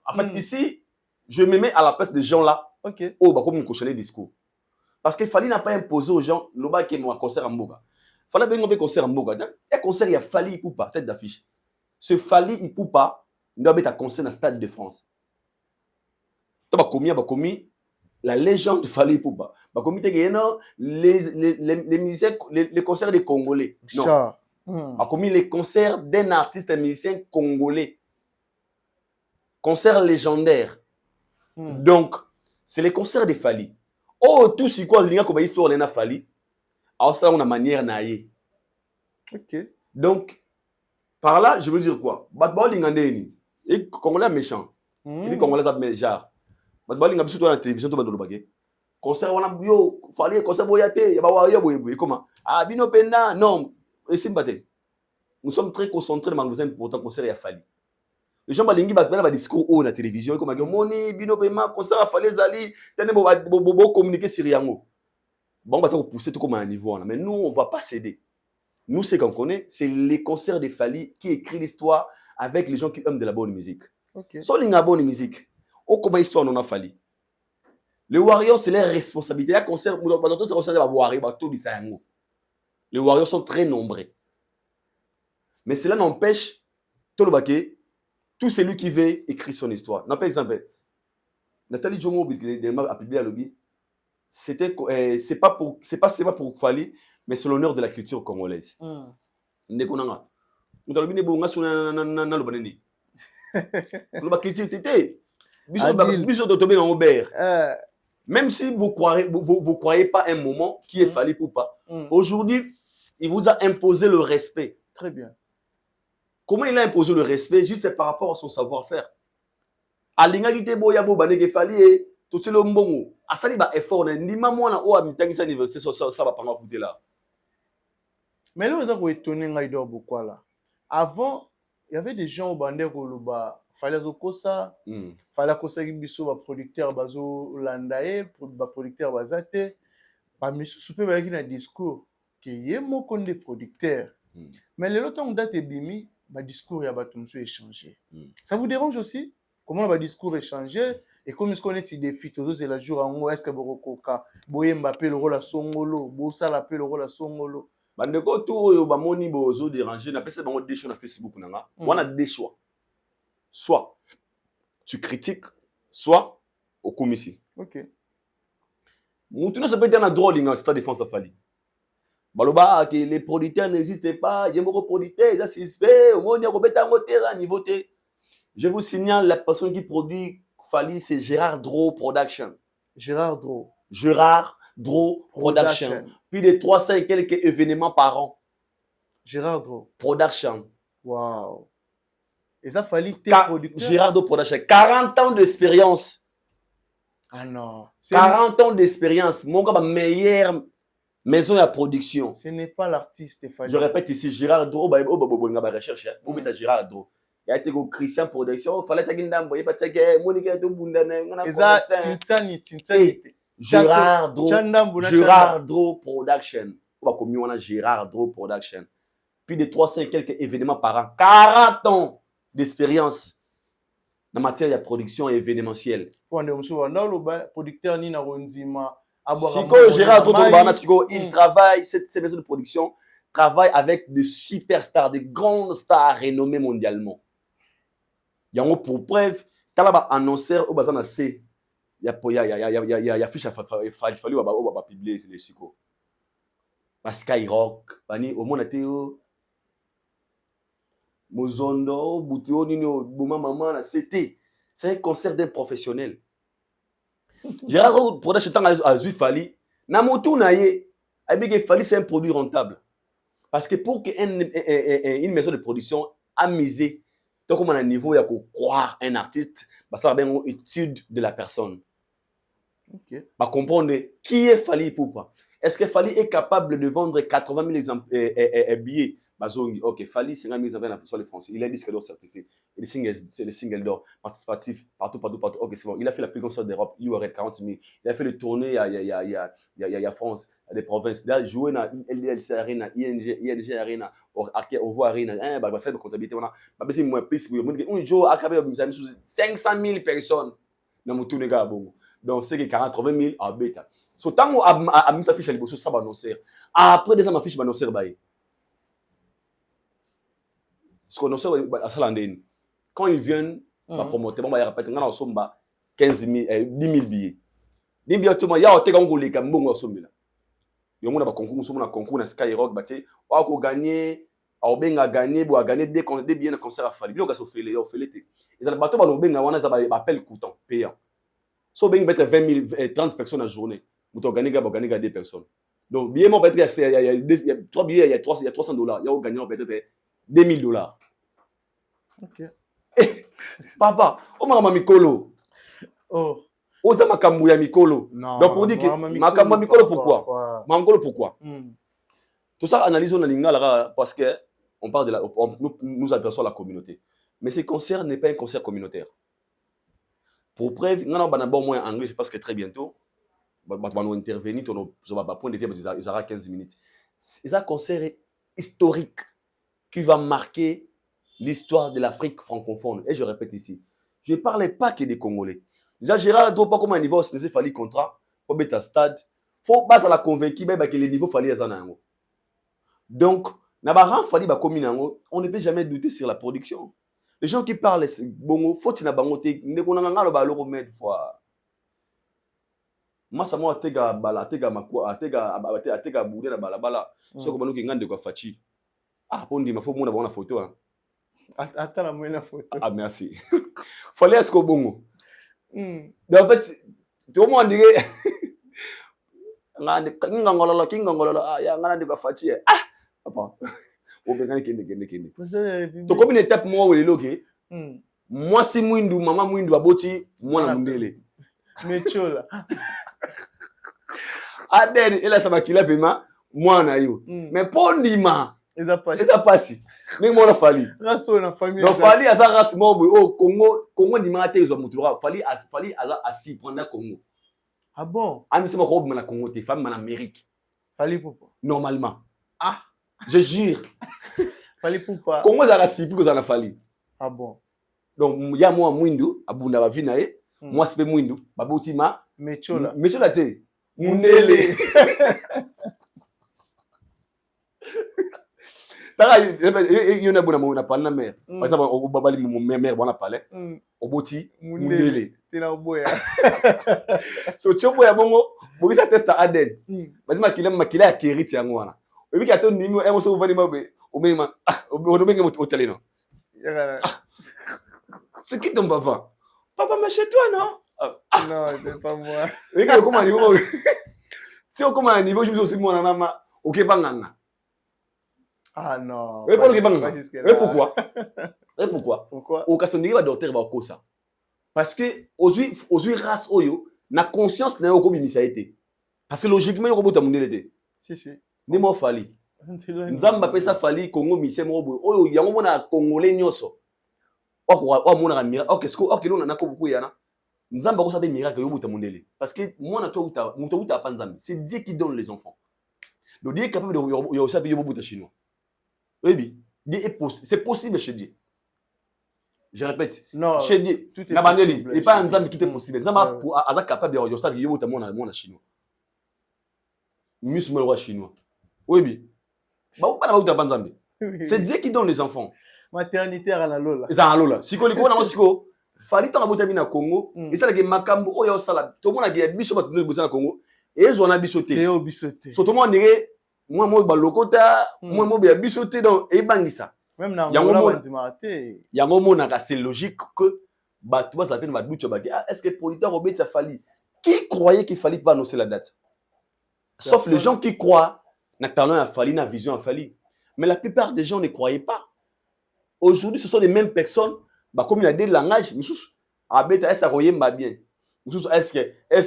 En fait ici je me mets à la place des gens là. OK. Oh bah comme une cochonner discours. Parce que Fali n'a pas imposé aux gens loba qui moi concert en mboka. Fallait bien un concert en mboka. Un concert il y a Fali Ipupa tête d'affiche. Ce Fali Ipupa il doit être à concert dans Stade de France. Toi bah commis la légende de Fali Ipupa. Bah commis les musiciens les concerts des Congolais. Non. Bah commis les concerts d'un artiste un musicien congolais. Concert légendaire. Donc c'est les concerts de Fali. Oh tout ce quoi il y a comme histoire de Fali. Alors ça on a manière naïe. OK. Donc par là je veux dire quoi? Batba lingandeni. Et Congolais méchant. Il Congolais a méchant. Batba linga biso na télévision to bandolo bagé. Concert wana yo Fali concert boyate ya ba wa boye comment? Ah bino penda non, et simbate. Nous sommes très concentrés dans le important concert ya Fali. Les gens balingi batbela ba discours au na télévision comme moni bino pema concert Fali zali tene bo communiquer sur yango. Bon bah ça vous pousser tout comme à un niveau là mais nous on va pas céder. Nous ce qu'on connaît c'est les concerts de Fali qui écrit l'histoire avec les gens qui aiment de la bonne musique. OK. So linga bonne musique. Oh comment histoire non a Fali. Les Warriors c'est leur responsabilité. Un concert les Warriors sont très nombreux. Mais cela n'empêche Tolobake tout celui qui veut écrire son histoire. Par exemple, Nathalie Jomo a publié à lobby. C'est pas seulement pour Fali, mais c'est l'honneur de la culture congolaise. Nekonanga. Mutalobi ne bonga sona na lobaneni. Loba culture tété. Biso d'autobé en Aubert. Même si vous croyez pas un moment qui est Fali Ipupa. Aujourd'hui, il vous a imposé le respect. Très bien. Comment il a imposé le respect? Juste par rapport à son savoir-faire. Alinga gite boya bo baneke Fali tout le mbongo. Asali ba effort na ndima mwana o amitangisa université ça va pas coûter là. Mais là vous avez étonné ngai do bokwala. Avant, il y avait des gens au bandé koloba fallait zokosa, fallait kosa biso ba producteur bazo landae pour ba producteur bazate. Ba misusu pe ba ki na discours que ye moko nde producteur. Mais le temps on date bimi ba discours ya bato mso échanger. Ça vous dérange aussi? Comment ba discours échanger? Et comme ce qu'on est des défis, c'est la jour en est-ce que Borokoka, Boye Mbappé le rôle à Songolo, Bossa l'appelle le rôle à Songolo. Bandeko tout yo ba moni bozo déranger na pesa bango des choix na Facebook nanga. On a des choix. Soit tu critiques, soit au commissi. OK. Moutuna ça peut être un drôle dans Stade de France à Fali. Baloba que les producteurs n'existent pas, il y a beaucoup de producteurs, ça c'est fait, au moins il y a robeta à niveau T. Je vous signale la personne qui produit Fali, c'est Gérard Dro Production. Gérard Dro Production. Plus de 300 et quelques événements par an. Gérard Dro Production. Wow. Et ça Fali tes producteurs. Gérard Dro Production. 40 ans d'expérience. Ah non. 40 ans d'expérience. Mon gars, meilleure maison de production. Ce n'est pas l'artiste Fali. Je répète ici, Gérard Dro, recherche. Vous mettez Gérard Dro. Il y a été Christian Production, fallait que Ndambo, il y a pas de Monica de Bundane, Gérard Dro Production. On va communiquer Gérard Dro Production. plus de 300 et quelques événements par an. 40 ans d'expérience en matière de production événementielle. Producteur ni na Rondima. Siko Gérard Totobana, Siko, il travaille, ces maisons de production travaillent avec de superstars, de grandes stars renommées mondialement. Il y a pour preuve, tu as un annonceur au bazar C. Il y a fiche à fallu publier les Siko. Skyrock, Bani, au monde Mozondo, Boutio, Nino, Bouma Maman, c'était. C'est un concert d'un professionnel. Gérard Production a vu Fali. Namoto Naye, Fali c'est un produit rentable. Parce que pour qu'une maison de production a misé, tant qu'on a un niveau, il y a qu'on croire un artiste, ça va bien une étude de la personne. Okay. Bah, comprendre qui est Fali Poupa. Est-ce que Fali est capable de vendre 80 000 billets? Bazongi, ok, Fali, 50 000 exemplaires sur les Français. Il a disque d'or certifié. C'est le single d'or, participatif, partout. Ok, c'est bon. Il a fait la plus grande sorte d'Europe, URL 40 000. Il a fait le tournée il y a France, des provinces. Il a joué dans LDLC Arena, ING Arena, Ovo Arena. Ça, de comptabilité, on a. C'est moins plus. Un jour, à 500 000 personnes dans mon tournée. Donc, c'est que 80 000 à bêta. So, tant qu'on a mis sa fiche à l'ibosso, ça va annoncer. Après, des ma fiche va annoncer. Ce qu'on annonce à Salandine, quand ils viennent, va promoter, on va répéter, on a 15 000, 10 000 billets. 10 000 billets, il y a un concours qui est bon. Il y a un concours dans Skyrock, on a gagné, on a gagné des billets dans le concert à Fali. Il y a un fait. Ils ont battu un appel coûtant, payant. Si on a 20 000, 30 personnes à la journée, on a gagné 2 personnes. Donc, billet, peut-être, il y a 3 billets, il y a $300. Il y a gagné peut-être $2 000. Ok. Papa, on m'a mikolo. Oh. Oza makambu ya mikolo. Non. Donc pour dire que makambu mikolo pourquoi? Makambu pourquoi? Tout ça analyse on a l'ingala parce que on parle de nous adressons à la communauté. Mais ce concert n'est pas un concert communautaire. Pour preuve, nous avons un bon moyen anglais, je pense que très bientôt, nous allons intervenir sur le point de vue, ils auront 15 minutes. C'est un concert historique qui va marquer l'histoire de l'Afrique francophone. Et je répète ici, je ne parlais pas que des Congolais. Déjà, Gérard doit pas comme un niveau, il fallait contrat, pour mettre un stade. Il faut pas la convaincre que le niveau fallait être en. Donc, on ne peut jamais douter sur la production. Les gens qui parlent, bon, faut que ne connaissent pas masa mo atega bala atega makwa atega bude na balabala soko banuki ngande kwa fachi pondi mafo mona bona photo attends la moyenne photo. Merci. Fallait est-ce qu'au bongo en fait tout le monde dirait ngande kingangololo ya ngande kwa fachi papa o bengani kende to comme une étape moi ou leloke moi si mwindu mama mwindu aboti mwana mundele mechola Aden ela sabakila pema mwana yo mais pondima eza pasi ningi mona Fali raso na famille donc Fali aza race mobo au Congo ndima atezwa mutura Fali aza asi prendre Congo. Ah bon? Ami c'est moko na Congo te femme en Amérique. Fali pourquoi? Normalement. Je jure. Fali pourquoi? Congo za rasi piko za na Fali. Ah bon? Donc ya moi mwindu abunda ba vina moi c'est mwindu babotima mechola te mundele. Il y en a beaucoup de parler na mère. Par exemple, au babali mon mère bon parler. Au boti mundele. Tena boya. So chopo ya bongo, bogi sa testa Aden. Bazima makila ya keriti yango wana. Obi ki ato nimi e mo so vani mabe. O mema, o do benge mo teleno. C'est qui ton papa? Papa, mais chez toi, non? Non, c'est pas moi. Et quand on niveau, si on commence à niveau, je me suis aussi moi nana, ok banganga. Ah non. Et pourquoi? Et pourquoi? Pourquoi? Au cas où on va docteur va cause ça. Parce que aux race oyo, na conscience na yo ko bimisa été. Parce que logiquement yo robota mundele té. Si. Ni mo Fali. Nzamba pesa Fali Congo mise mo boy. Oyo yango mona congolais nyoso. O mona ka miracle. Ok, est-ce que l'on a ko beaucoup yana. Nzamba ko sabe miracle yo bota mundele. Parce que moi na toi muto uta pa nzambe. C'est Dieu qui donne les enfants. Le Dieu est capable de yo sabe yo bota chinois. Oui, c'est possible chez Dieu. Je répète, non, chez Dieu, tout est possible. et pas en Zambie, tout est possible. Nzamba est capable de faire des choses chinois. Musulman roi chinois. Oui. C'est Dieu qui donne les enfants. Maternité à la lola. Eza lola. Siko liko na siko. Fali tanga botami na Congo. Et ça la makambo oyo sala. Tout le monde a biso ba tunu na Congo. Et zo na bisoté. Théo bisoté. So tout le monde nire moi ba lokota, moi ba bisoté donc e bangisa. Même na Angola bandimate. Yango mona ka c'est logique que ba tu vas ça va doute ba est-ce que producteur Robert a fallu qui croyait qu'il fallait pas annoncer la date. Sauf les gens qui croient na talent a fallu na vision a fallu. Mais la plupart des gens ne croyaient pas. Aujourd'hui, ce sont les mêmes personnes, bah, comme il y a des langages, est-ce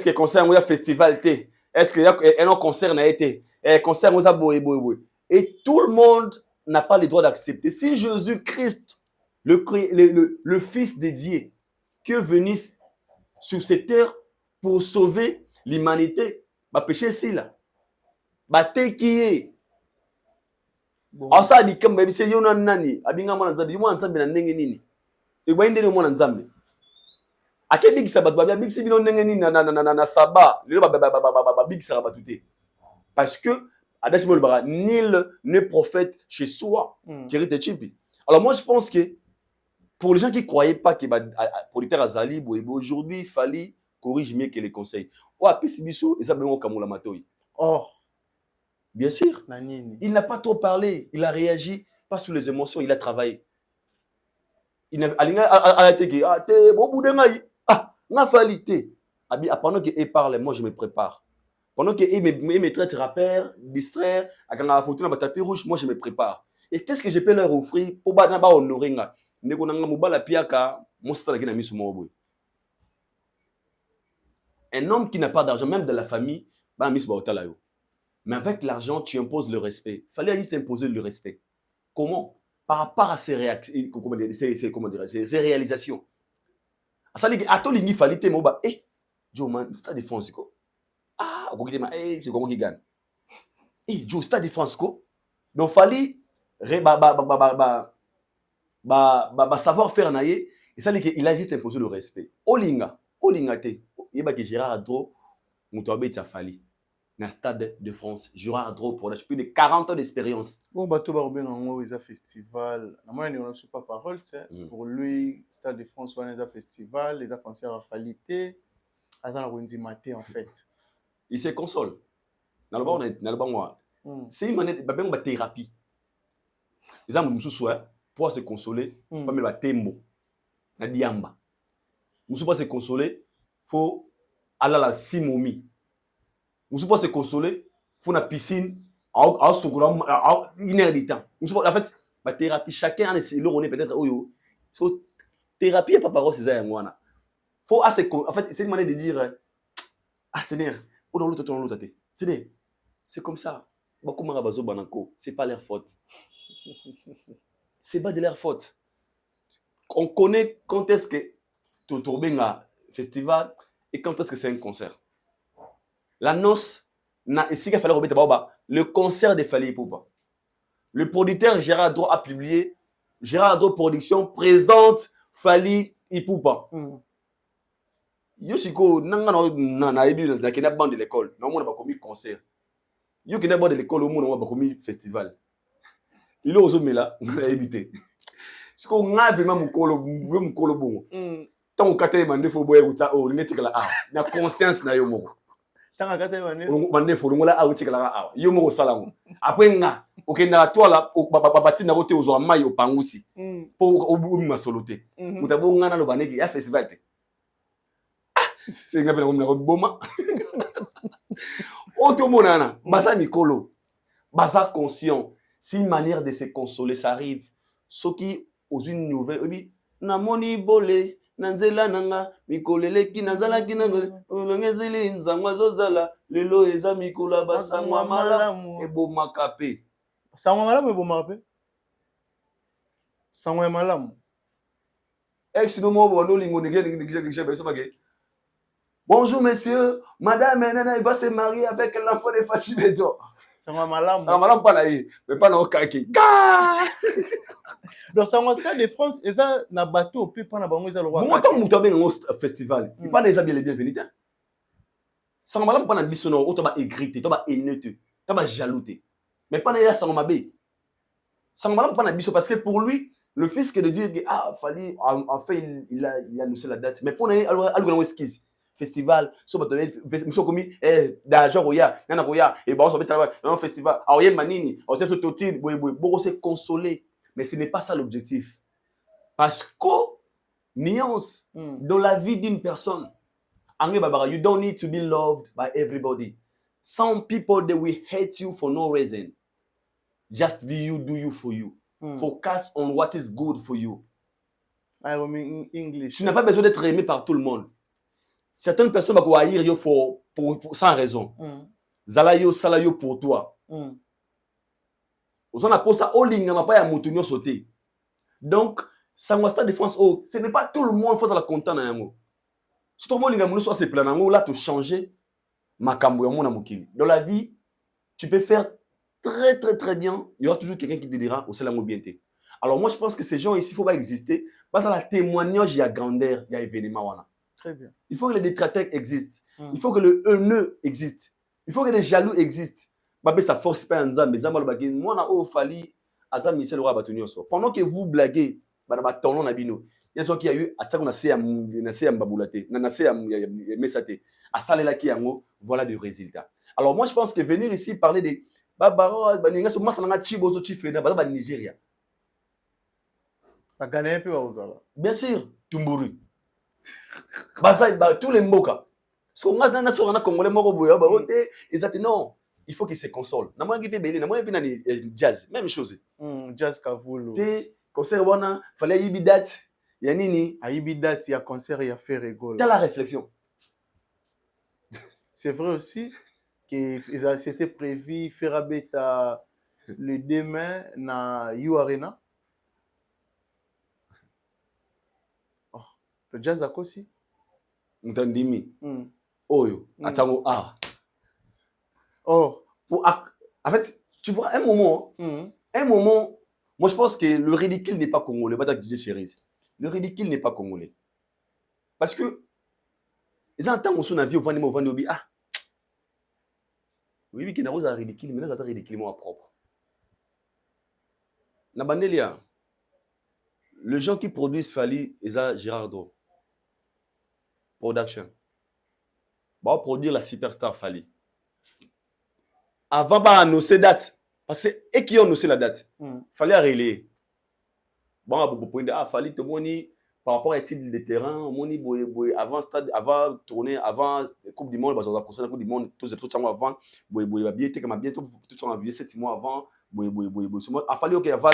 que concert un festival est-ce qu'il y a un concert n'a été concert et tout le monde n'a pas le droit d'accepter. Si Jésus-Christ, le Fils de Dieu, qui est venu sur cette terre pour sauver l'humanité, bah péché ici là, bah t'es qui est. Asa di kamba bise yona nani abinga mwana nzambe yona nzambe na ndenge nini egwa ndenge mwana nzambe ake big sabat ba big sibino ndenge nini na saba lelo ba big sabat tout parce que adachi mo bara nul ne prophète chez soi kirite chipi. Alors moi je pense que pour les gens qui croyaient pas que producteur azali aujourd'hui il fallait corriger mieux que les conseils o apisi biso eza bengo kamula matoi. Oh bien sûr, il n'a pas trop parlé, il a réagi, pas sous les émotions, il a travaillé. Il a été dit, pendant qu'il parle, moi je me prépare. Pendant qu'il me traite rappeur, distraire, à quand la photo dans le tapis rouge, moi je me prépare. Et qu'est-ce que je peux leur offrir pour honorer un homme qui n'a pas d'argent, même de la famille, mais avec l'argent, tu imposes le respect. Il fallait juste imposer le respect. Comment? Par rapport à ses réalisations. Ça dit que fallait te moba Joe man stade de France ko. Ah, c'est comment qui gagne. Joe stade de France ko. Donc fallait savoir faire naïe et ça dit qu'il a juste imposé le respect. Olinga te. Yeba que Gérard Adro mutobe t'a fallu. Dans le Stade de France, Gérard Adro pour plus de 40 ans d'expérience. Bon, bateau Barobé, on a un festival. Normalement, on n'a pas parole. Pour lui, Stade de France, on a un festival, les concerts à qualité, à maté en fait. Il se console. Dans le bas, c'est une manière de thérapie. Les gens pour se consoler, pas mettre la tembo, la diamba. Pour se consoler, faut aller à la simomi. Vous pouvez se consoler, il faut une piscine, une heure de temps. En fait, la thérapie, chacun a le peut-être. Thérapie n'est pas parole, c'est ça. Faut assez. En fait, c'est une manière de dire Seigneur, c'est comme ça. C'est pas leur faute. C'est pas de leur faute. On connaît quand est-ce que tu tombes un festival et quand est-ce que c'est un concert. La noce, le concert de Fali Ipupa. Le producteur Gérard Adro a publié Gérard Adro Production présente Fali Ipupa. Yoshiko, na kena bande de l'école. Non, on a pas commis concert. Yo kena bande de l'école, on a pas commis festival. Il est aux hommes là, on a évité. Ce qu'on a vraiment mon colo bon. Tant qu'on a demandé faut boire ou ça, on est là. Na conscience na yo moko. On faut le a outi kala yo mo salango après nga okenda toala babati na rote ozo mai opangusi po obuma solote mutabonga na lobaneki ya festival te c'est nga pena ngomna boma oto monana basa mikolo basa conscient si une manière de se consoler ça arrive ce qui aux une nouvelle obi na moni bolé nanzela nanga mikoleleki nazalaki nangole olongezili nzangwa zozala lelo eza mikula basangwa malamu ebomaka pe sangwa malamu ebomaka pe sangwa malamu ex no mo bono lingo nigele nigele bese bage Bonjour, monsieur. Madame, il va se marier avec l'enfant de Fachibeto. Ça m'a malade. Ça m'a pas l'air. Mais pas dans kaki. Donc, ça m'a Stade de France. Et ça, na bateau, au plus, pas na bango, ils ont le roi. Bon, tant que tu as un festival, il pas des habits les bienvenus. Ça m'a pas na bisono, ou tu vas égrité, tu vas éneuté, tu vas jalouté. Mais pas na ça m'a bé. Ça m'a pas na biso parce que pour lui, le fisc de dire que ah, fallait en fait il a annoncé la date. Mais pour nous, alors esquisse festival, so bato monsieur komi d'argent roya, nana roya et bon ça va travailler un festival. Alors il y a manini, on sait tout tine, beaucoup se consoler. Mais ce n'est pas ça l'objectif. Parce que nuance dans la vie d'une personne. You don't need to be loved by everybody. Some people, they will hate you for no reason. Just be you, do you for you. Focus on what is good for you. I mean English. Tu n'as pas besoin d'être aimé par tout le monde. Certaines personnes vont haïr yo pour sans raison. Zala yo sala yo pour toi. On a posé ça au ligne, on n'a pas à moutonio sauter. Donc, ça m'a Stade de France, ce n'est pas tout le monde qui fait la content dans yango. Si tout le monde est soit c'est plan là tu changer ma cambo mon amokili. Dans la vie, tu peux faire très très très bien, il y aura toujours quelqu'un qui te dira au c'est la mobilité. Alors moi je pense que ces gens ici il faut pas exister parce que la témoignage il y a grandeur, il y a événement wana. Très bien. Il faut que les détracteurs existent. Il faut que le haineux existe. Il faut que les jaloux existent. Babé ça force pas en Nzambe, Nzambe le bagin moi na o fali azam misel roi batonio so. Pendant que vous blaguez ba tonon na bino. Il y a ceux qui a eu attaque na se mbabulate, na se mesate. Asalela ki yango, voilà le résultat. Alors moi je pense que venir ici parler des Babaro, baninga so masa na chibozo chifena ba Nigeria. Ba Ghanéen peu bazala. Bien sûr, Tumburu. Baza tous les mboka. So nga na so na congolais moko boya ba ote, ezati non. Il faut qu'il se console. Na moi qui pe beli, na moi na jazz, même chose. Jazz Kavulu. Te concert wana, fallait yibi date. Ya nini? Ayibi date ya concert ya fait rigole. Dans la réflexion. C'est vrai aussi que c'était prévu faire beta le demain na You Arena. Oh, le jazz à aussi. Ntandimi. Oyo, atango Oh, en fait, tu vois un moment, moi je pense que le ridicule n'est pas congolais, pas DJ Cherise. Le ridicule n'est pas congolais. Parce que ils entendent son avis au vani ah. Oui, qui n'a pas ridicule, mais là ça ridicule moi propre. Na bandelia. Les gens qui produisent Fali, ils ont Girardo. Production. Va produire la superstar Fali. Avant bah annoncer date parce que et qui ont annoncé la date. Fallait relayer. Bon à beaucoup point Fali te moni par rapport à l'étude de terrain, moni boy avant stade avant tourner avant Coupe du monde parce qu'on a concerne la Coupe du monde tous ces trucs avant boy va bien être comme bientôt tout sont envié 7 mois avant boy a fallu OK avant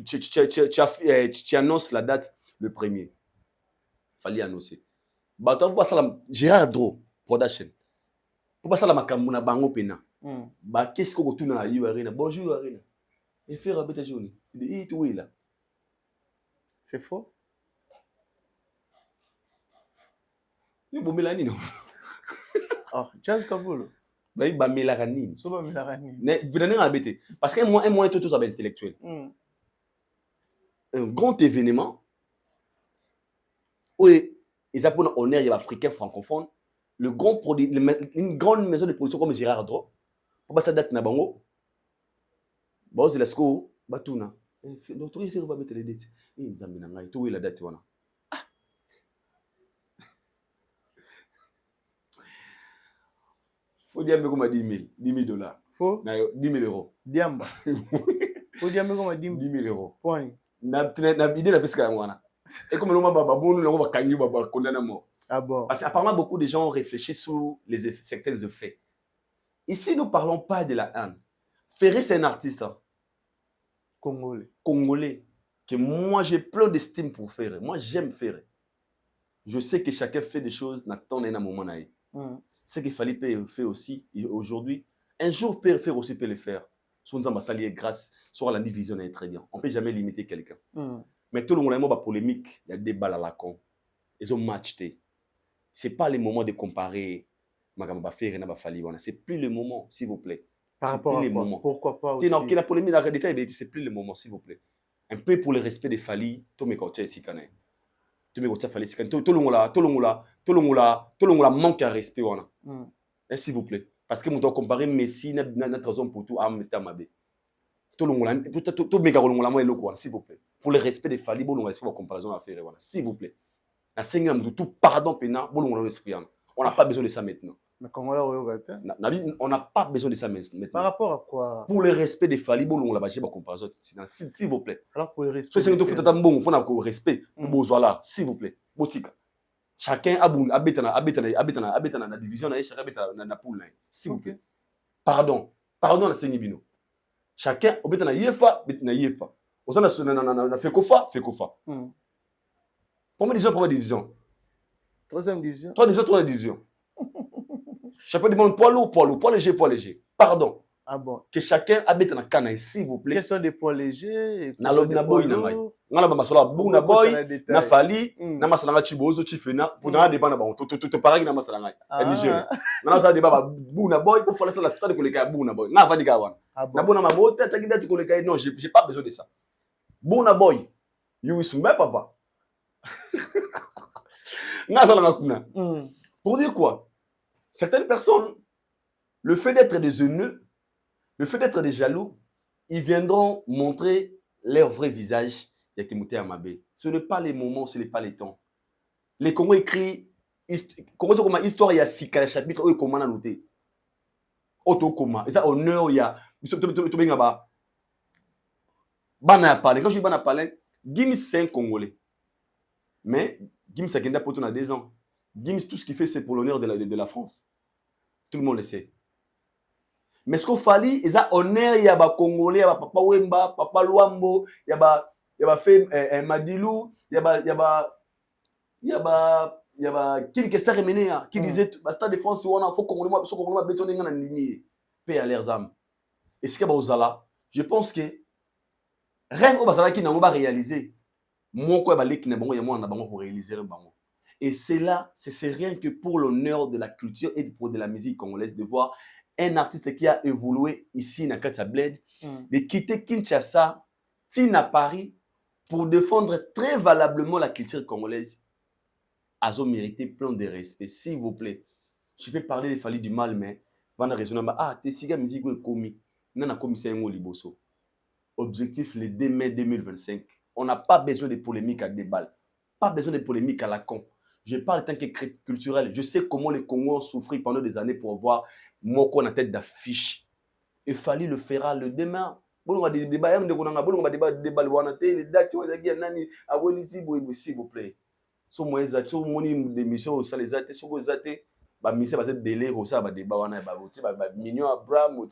tu annonces la date le premier. Fallait annoncer. Bah toi pour ça la Girardo production. Pour ça la makambo na bango pena. Bah qu'est-ce que tu na You Arena? Bonjour Arena. Et faire abeta journée. Il dit tu es là. C'est faux. Ni bomela nini? Ah, Jazz Kavulu. Bah il ba melaka nini? So ba melaka nini? Ne venez abete parce que moi tout ça intellectuel. Un grand événement où ils appellent honneur les Africains francophones, le grand produit une grande maison de production comme Girardo. Pour battre date na bango. Bon c'est la sco batuna. Notre il fait pas mettre les dates. Nzambe na ngai to la date wana. Faut dire comme 10 000 dollars. Faut 10 000 euros. Diamba. Faut dire comme 10 000 euros. Point. Na idée la pesca wana. Et comme le mama babonu le va kangi baba condamné à mort. Ah bon. Parce qu'apparemment beaucoup de gens ont réfléchi sur les effets, certains effets. Ici nous parlons pas de la haine. Ferré c'est un artiste congolais que moi j'ai plein d'estime pour Ferré. Moi j'aime Ferré. Je sais que chacun fait des choses n'attend un moment naï. Ce qu'il fallait faire aussi aujourd'hui. Un jour faire aussi peut le faire. Soit nous avons grâce, soit la division est très bien. On peut jamais limiter quelqu'un. Mais tout le monde a une polémique, il y a des balles à la con. Ils ont matché. c'est pas le moment de comparer Magamba Ferre et Fali. C'est plus le moment, s'il vous plaît. Par rapport à quoi? Pourquoi pas aussi? La polémique, la réalité, c'est plus le moment, s'il vous plaît. Un peu pour le respect des Fali, tout me côté ici, quand même. Tout me côté Fali, ici, quand tout le monde manque à respect, s'il vous plaît. Parce que nous devons comparer Messi, notre zone pour tout, à Metamabe. Tout le monde, s'il vous plaît. Pour le respect des Fali, bon, respect la comparaison à faire, s'il vous plaît. La cinquième, tout pardon, pena, bon, on n'a pas besoin de ça maintenant. Mais comment on n'a pas besoin de ça maintenant. Par rapport à quoi? Pour le respect des Fali, bon, on l'a bâché la comparaison, s'il vous plaît. Alors pour le respect. C'est un bon, on a le respect. Voilà, s'il vous plaît. Botika. Chacun habite dans la division, chacun habite dans la poule. S'il vous plaît. Pardon, la Seigneur. Chacun habite dans la Yefa, habite dans la Yefa. On a fait Kofa. Première division. Troisième division. Troisième division. Chacun demande poids léger. Pardon. Ah bon. Que chacun habite dans la canne, s'il vous plaît. Quels sont des poids légers? Na boy na mai. Ngala ba masola buna boy na Fali na masala chibozo chifena pour na débat na ba to paragi na masala ngai. Niger. Na ça débat buna boy pour faire ça la stade koleka buna boy. Na vandi ka wana. Na bona mabota takida ti koleka non, j'ai pas besoin de ça. Buna boy. You is my papa. Na ça la kuna. Pour dire quoi? Certaines personnes, le fait d'être des haineux, le fait d'être des jaloux, ils viendront montrer leur vrai visage. Ce n'est pas les moments, ce n'est pas les temps. Les Congos écrit comment histoire il y a 6 chapitres où comment a noté. Auto comment. Et ça honneur il y a bana parler. Quand je dis bana parler, Gims c'est un Congolais. Mais Gims a gagné pour 2 ans. Gims tout ce qu'il fait c'est pour l'honneur de la France. Tout le monde le sait. Mais ce qu'il fallait, il y a honneur, il y a des Congolais, il y a Papa Wemba, Papa Luambo, il y a fait Madilou, il y a qui Kester Remené, qui disait, Stade de France, il faut qu'on ait bétonné dans la ligne, paix à leurs âmes. Et ce qu'il y a Ozala, je pense que rêve au Bazala qui n'a pas réalisé, moi, quoi, qui n'a pas réalisé. Et c'est là, c'est rien que pour l'honneur de la culture et pour de la musique congolaise de voir un artiste qui a évolué ici dans Katia Bled, de quitter Kinshasa, Tina Paris, pour défendre très valablement la culture congolaise. Azo mérité plein de respect, s'il vous plaît. Je peux parler des Fali du mal, mais on a raisonné. T'es si gars musique est commis. Non, commis c'est un liboso. Objectif le 2 mai 2025. On n'a pas besoin de polémiques à déballe. Pas besoin de polémiques à la con. Je parle en tant que culturel. Je sais comment les Congolais ont souffert pendant des années pour avoir Moko en tête d'affiche. Il fallait le faire le demain. S'il vous plaît. Si vous avez des missions, si vous avez ba mise ba délai ko sa ba débat wana ba Mignon Abraham ou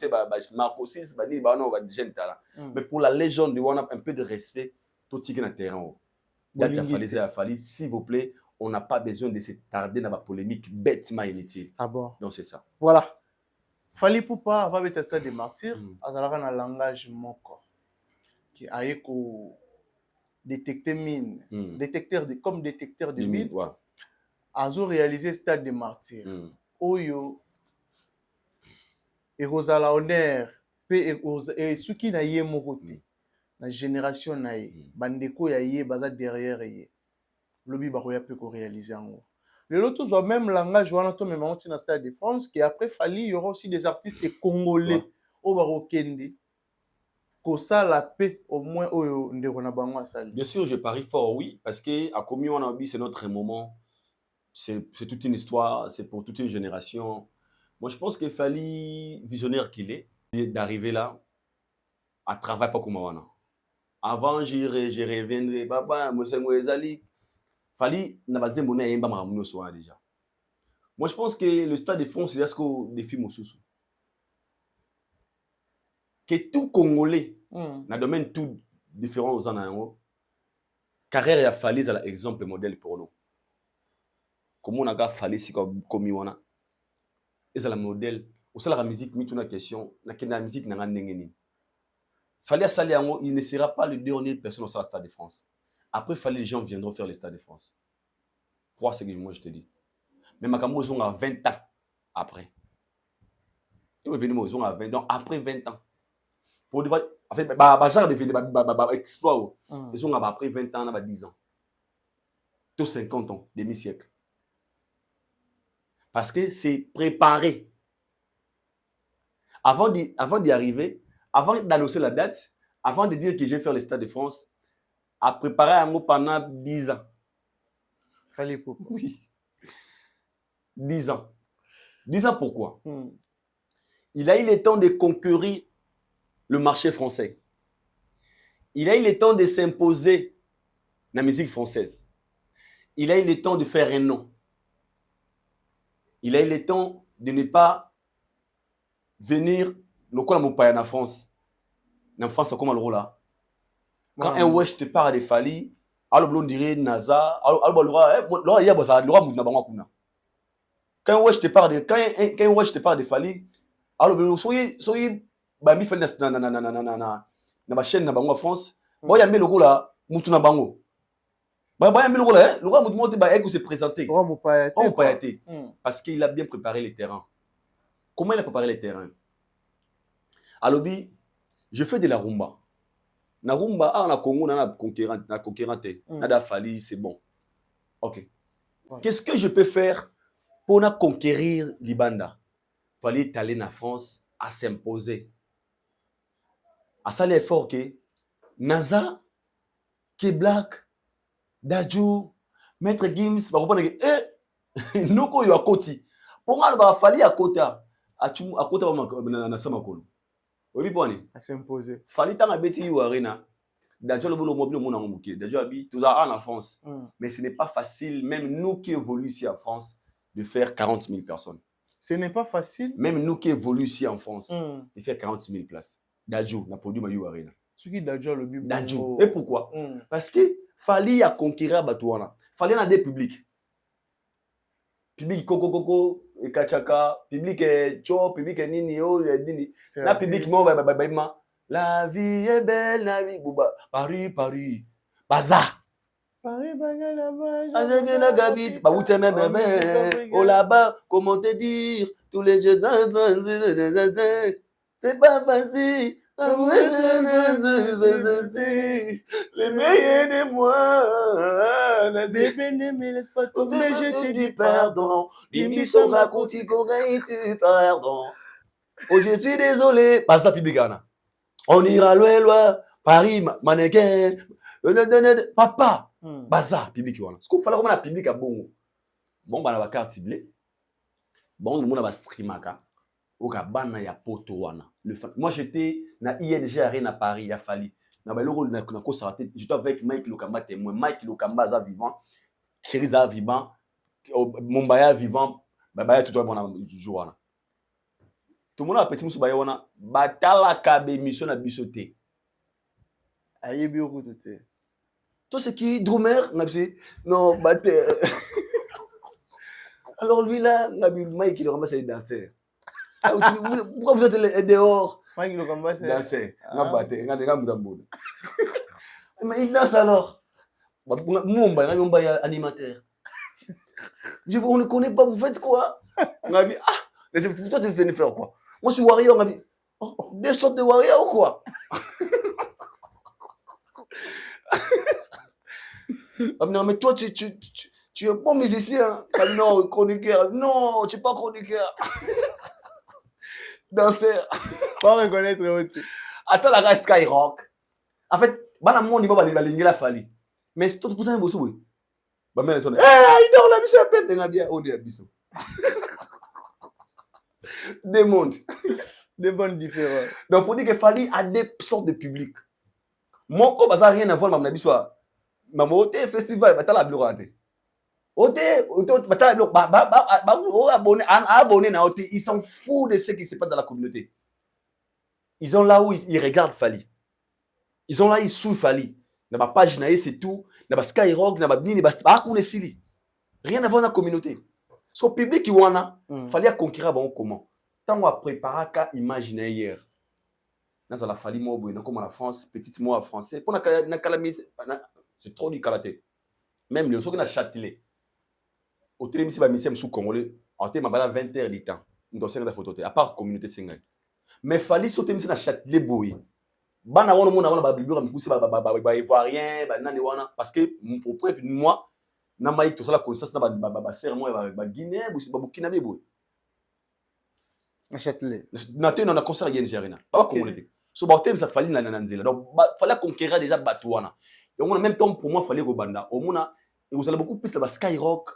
Marco 6 ba ni ba no ba jeune talent. Mais pour la légende, on a un peu de respect tout tique na terrain. S'il vous plaît, on n'a pas besoin de se tarder dans la polémique bêtement inutile. Ah bon? Donc c'est ça. Voilà. Fali Poupa va être stade des martyrs, azalaka na langage moko qui a ko détecter mine, comme détecteur de mine. Azo réalisé stade des martyrs. Oyo et Rosala honneur et ceux qui na yé moko te na génération na yé bandeko ya yé baza derrière yé lobi ba koya pe ko réaliser ngo. Le loto soit même langage wana to même on na stade de France qui après Fali il y aura aussi des artistes congolais au barokende ko ça la paix au moins oyo ndeko na bango asali. Bien sûr, je parie fort oui parce que à Komi on a envie c'est notre moment. C'est toute une histoire, c'est pour toute une génération. Moi, je pense qu'il fallait, visionnaire qu'il est, d'arriver là, à travailler pour Koumawana. Avant, j'y reviendrai, papa, moi, c'est moi, Ezali. Fallait, n'a pas dit, mon nez, déjà. Moi, je pense que le stade de France, c'est ce que des films au que tout Congolais, dans le domaine tout différent aux ans, carrière et a fallu, c'est l'exemple modèle pour nous. Comment on a fallu si comme Iwana et c'est le modèle au sein de la musique mais toute la question la musique n'a rien fallait saler il ne sera pas le dernier personne au stade de France après fallait les gens viendront faire le stade de France crois ce que moi je te dis Mais Makambo, ils sont à 20 ans après. Ils sont venus, ils sont à 20 ans. Donc, après 20 ans. Pour dire, en fait, genre de exploit. Ils sont après 20 ans, 10 ans. Tous 50 ans, demi-siècle. Parce que c'est préparé. Avant d'y arriver, avant d'annoncer la date, avant de dire que je vais faire le Stade de France, à préparer un mot pendant 10 ans. Fallait pourquoi? Oui. 10 ans. 10 ans pourquoi? Il a eu le temps de conquérir le marché français. Il a eu le temps de s'imposer dans la musique française. Il a eu le temps de faire un nom. Il a eu le temps de ne pas venir le quoi en France. En France, c'est comme le rôle là. Quand un wesh te parle de Fali, alors on dirait NASA, alors il y a le roi Moutna Bangakuna. Quand un wesh te parle de Fali, alors soyez bami Fali na ma chaîne na bango en France, bon il y a mis le rôle là Moutna Bango. Bah il y a mis le rôle là, le roi Moutna ba ego se présenter. Roi Moupayate. Parce qu'il a bien préparé les terrains. Comment il a préparé les terrains? Alors je fais de la rumba. Na rumba, on a Congo, on a conquérante, on a Fali, c'est bon. Ok. Ouais. Qu'est-ce que je peux faire pour conquérir Libanda? Il fallait aller en France à s'imposer. À ça l'effort que Naza, Black, Dajou, Maître Gims, va reprendre que nous ko yo akoti. Pour moi, il fallait à côté na Samakolo. Oui, bon. À s'imposer. Fallait tant abeti yu arena. Déjà le boulot mobile mon amoké. Déjà abi tout ça en France. Mais ce n'est pas facile même nous qui évoluons ici en France de faire 40 000 personnes. Ce n'est pas facile. Même nous qui évoluons ici en France de faire 40 000 places. Dajou na produit ma yu arena. Ce qui Dajou le but. Dajou. Et pourquoi? Parce que fallait à conquérir Batouana. Fallait dans des publics. Public Coco et Kachaka, public Cho, public Nini, Nini. La public mo la vie est belle, la vie bouba. Paris. Baza. Paris bagala Azagena Gabit, ba outé même oh là-bas, comment te dire tous les jeux c'est pas facile. Les meilleurs de moi. Bébé ne me laisse pas tomber, je te dis pardon. L'émission m'a coûté qu'on gagne tu pardon. Oh, je suis désolé. Pas ça, public. On ira loin, Paris, mannequin. Papa. Baza, public. Ce qu'il fallait vraiment la public à bon. Bon, bah, la carte ciblée. Bon, le monde va streamer. Okabana ya poto wana. Moi j'étais na ING Arena à Paris, à Fali. Na ba loro na ko sarate, j'étais avec Mike Lokamba témoin, Mike Lokamba za vivant, Chéri za vivant, Mombaya vivant, ba tout bon jour wana. Tout le monde a petit musu ba wana, batala ka be mission na bisoté. Ayebi okuté. Toi c'est qui drummer ngabisi non batte. Alors lui là, Mike Lokamba c'est danseur. Pourquoi vous êtes dehors? Mais il danse alors. Animateur. On ne connaît pas, vous faites quoi? Toi tu venais faire quoi? Moi je suis warrior. Des sortes de warrior ou quoi? Non mais toi tu es bon musicien. Non, chroniqueur. Non, tu n'es pas chroniqueur. Danseur. Pas reconnaître autre. Attends la race Skyrock. En fait, bana monde il va aller la Fali. Mais c'est tout pour ça un bosso oui. Ba mère sonne. Il dort la biso peine nga bien on est biso. Des mondes. Des bonnes différences. Donc pour dire que Fali a des sortes de publics. Mon ko baza rien à voir na biso. Maman au festival batala bureau ante. Abonnés, ils s'en foutent de ce qui se passe dans la communauté. Ils sont là où ils regardent Fali. Ils sont là, ils suivent Fali. Dans ma page, c'est tout. Dans ma Skyrock, dans ma Bini, rien à voir dans la communauté. Ce public qui wana, Fali conquérir bon comment. Tant on a préparé qu'à imaginer hier. Dans la Fali moi comme la France, petite moi français. Pour na calamise, c'est trop du karaté. Même les gens qui na Châtelet. au télémission ba mission sous congolais en téléma bala 20 heures du temps ndo senga photo à part communauté senga mais fallait sauter mission na Châtelet boy bana wana mona wana ba biblio ba mikusi ba ivoirien ba nani wana parce que pour preuve moi na mai to sala connaissance na ba serre moi ba guinéen ba burkina boy à Châtelet na te na concert ya Nigeria pas congolais so ba thème ça fallait na nzela donc fallait conquérir déjà Batouana et en même temps pour moi fallait Robanda au mona et vous allez beaucoup plus la Skyrock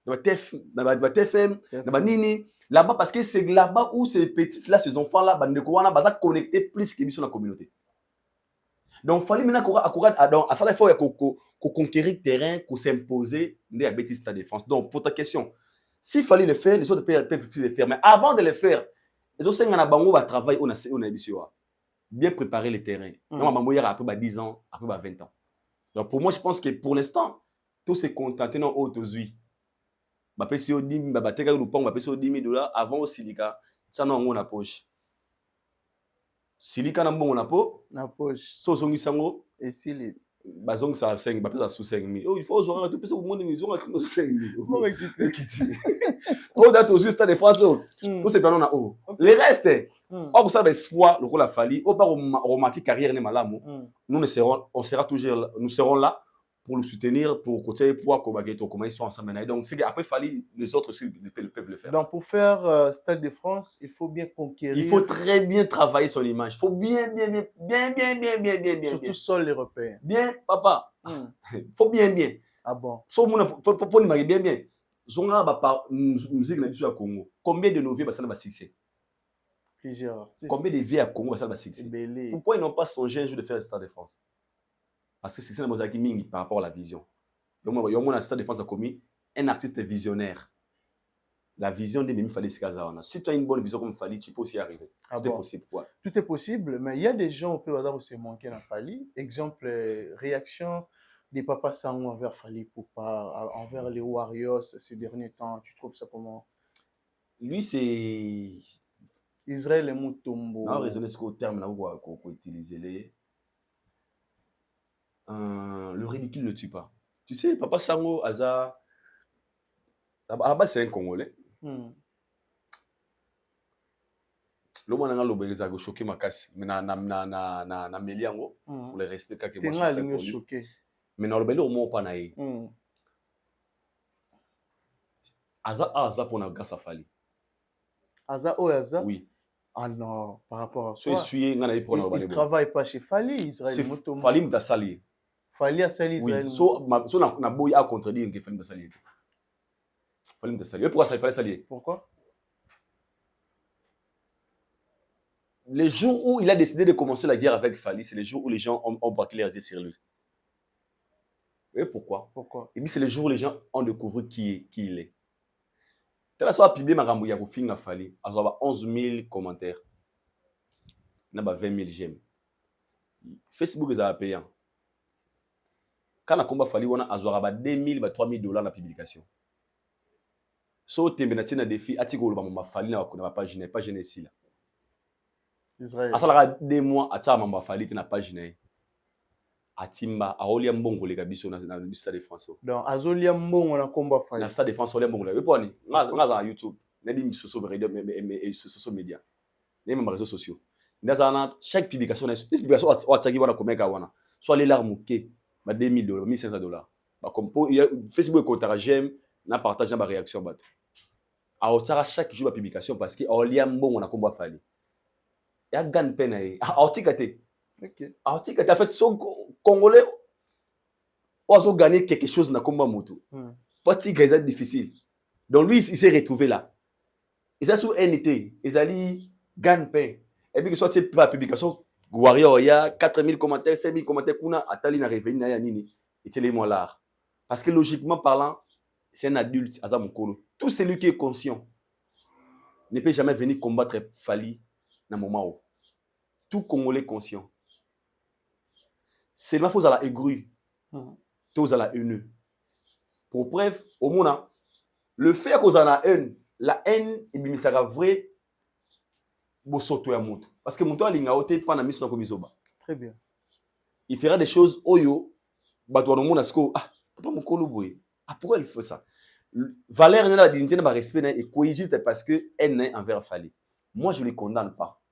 na TFM na nini là-bas parce que c'est là-bas où ces petits là ces enfants là bandeko wana baza connecter plus que biso na communauté donc fallait maintenant à ça il faut conquérir terrain qu'on s'imposer nde ya bêtise ta défense donc pour ta question s'il fallait le faire les autres peuvent le faire mais avant de le faire les autres na bango ba travail on a biso bien préparer le terrain donc bango hier après 10 ans après 20 ans donc pour moi je pense que pour l'instant tout se contenter dans autozui ba pesi o 10 ba bateka lupango ba pesi o $10,000 avant au silika ça non on a poche silika na mbongo na poche so zongi sango et sili bazong sa 5 ba pesa sous 5,000 oh il faut ozoa tout pesa au monde ils ont 5,000 moi kiti oh date aux États de France tout c'est pas non na oh le reste oh ça va espoir le la fali oh pas remarquer carrière ne malamu nous nous serons là pour le soutenir, pour côté pour comment ils sont ensemble. Donc, c'est après, les autres aussi peuvent le faire. Donc, pour faire Stade de France, il faut bien conquérir. Il faut très bien travailler sur l'image. Il faut bien. Surtout sol européen. Bien, papa. Il faut bien. Ah bon? Sauf pour nous bien. Zonga par musique na Congo. Combien de nos vies ça va succès? Plusieurs artistes. Combien de vies à Congo ça va succès? Pourquoi ils n'ont pas songé un jour de faire le Stade de France? Parce que c'est ça par rapport à la vision. Donc, il y a un Stade de France a commis un artiste visionnaire. La vision de Mimi Fali Sikazawana. Si tu as une bonne vision comme Fali, tu peux aussi y arriver. Tout est possible. Quoi. Tout est possible, mais il y a des gens au hasard où c'est manqué dans Fali. Exemple, réaction des papas Sango envers Fali Poupa, envers les Warriors ces derniers temps. Tu trouves ça comment? Lui, c'est Israël et Mutombo. Non, raisonner ce qu'au terme là qu'on peut utiliser les. Le ridicule ne tue pas. Tu sais, Papa Sango, Aza, à la base, c'est un Congolais. Le monde a l'obéissance à choquer ma casse. Mais na Meliango, pour le respect que moi je suis choqué. Mais na l'obéissance au moins pas naïe. Aza pour na grâce à Fali. Aza ou Aza? Oui. Ah non, par rapport à ça. Il ne travaille pas chez Fali, Israël. C'est Fali m'a sali. Fali a sali Israël. Oui, so na boy a contredire que Fali m'a sali. Fali m'a sali. Pourquoi ça il fallait salier? Pourquoi? Les jours où il a décidé de commencer la guerre avec Fali, c'est les jours où les gens ont braqué les yeux sur lui. Et pourquoi? Et puis c'est les jours où les gens ont découvert qui il est. Tela soit publié ma rambouille à fin Fali, à 11 000 commentaires. Na ba 20 000 j'aime. Facebook est payant. Quand on a combat Fali, on a 2 000 à 3 000 $ la publication. So tembenati na défi atiko lo ba Fali na ba page na page ici là. Israël. Asala 2 mois ata mamba Fali na page na. Atimba aolia mbongo le kabiso na Stade de France. Donc azolia mbongo na combat Fali. Na Stade de France olia mbongo la. Eponi ngaza YouTube, na di social radio mais social media. Même réseaux sociaux. Ndazana chaque publication na publication wataki wana komeka wana. Soit les larmes ke ba $2 000, $1,500. Ba comme Facebook comptera j'aime na partage na ba réaction bato. A otara chaque jour ba publication parce que olia mbongo na combat Fali. Ya gan pena e. A otikate. OK. Alors, tu as fait so Congolais, ont gagné quelque chose dans combat moto. Pas c'est difficile. Donc lui, il s'est retrouvé là. Il a sous NT, il a dit gagne pain. Et puis que soit la publication Warrior, il y a 4 000 commentaires, 5 000 commentaires, kuna atali na revenu na nini. Et c'est les mots là. Parce que logiquement parlant, c'est un adulte, Azam Kolo. Tout celui qui est conscient ne peut jamais venir combattre Fali dans le moment où. Tout Congolais conscient. C'est ma faute à la aigrie, tous à la haineux. Pour preuve, au monde, le fait qu'on a la haine, il sera vrai, parce que mon toit a pas na mission comme isoba. Très bien. Il fera des choses oyo, bah toi le monde ah, papa mon colo boy. Ah pourquoi il fait ça? valeur de la dignité de respect et quoi juste parce que elle est envers Fally. Moi je ne les condamne pas.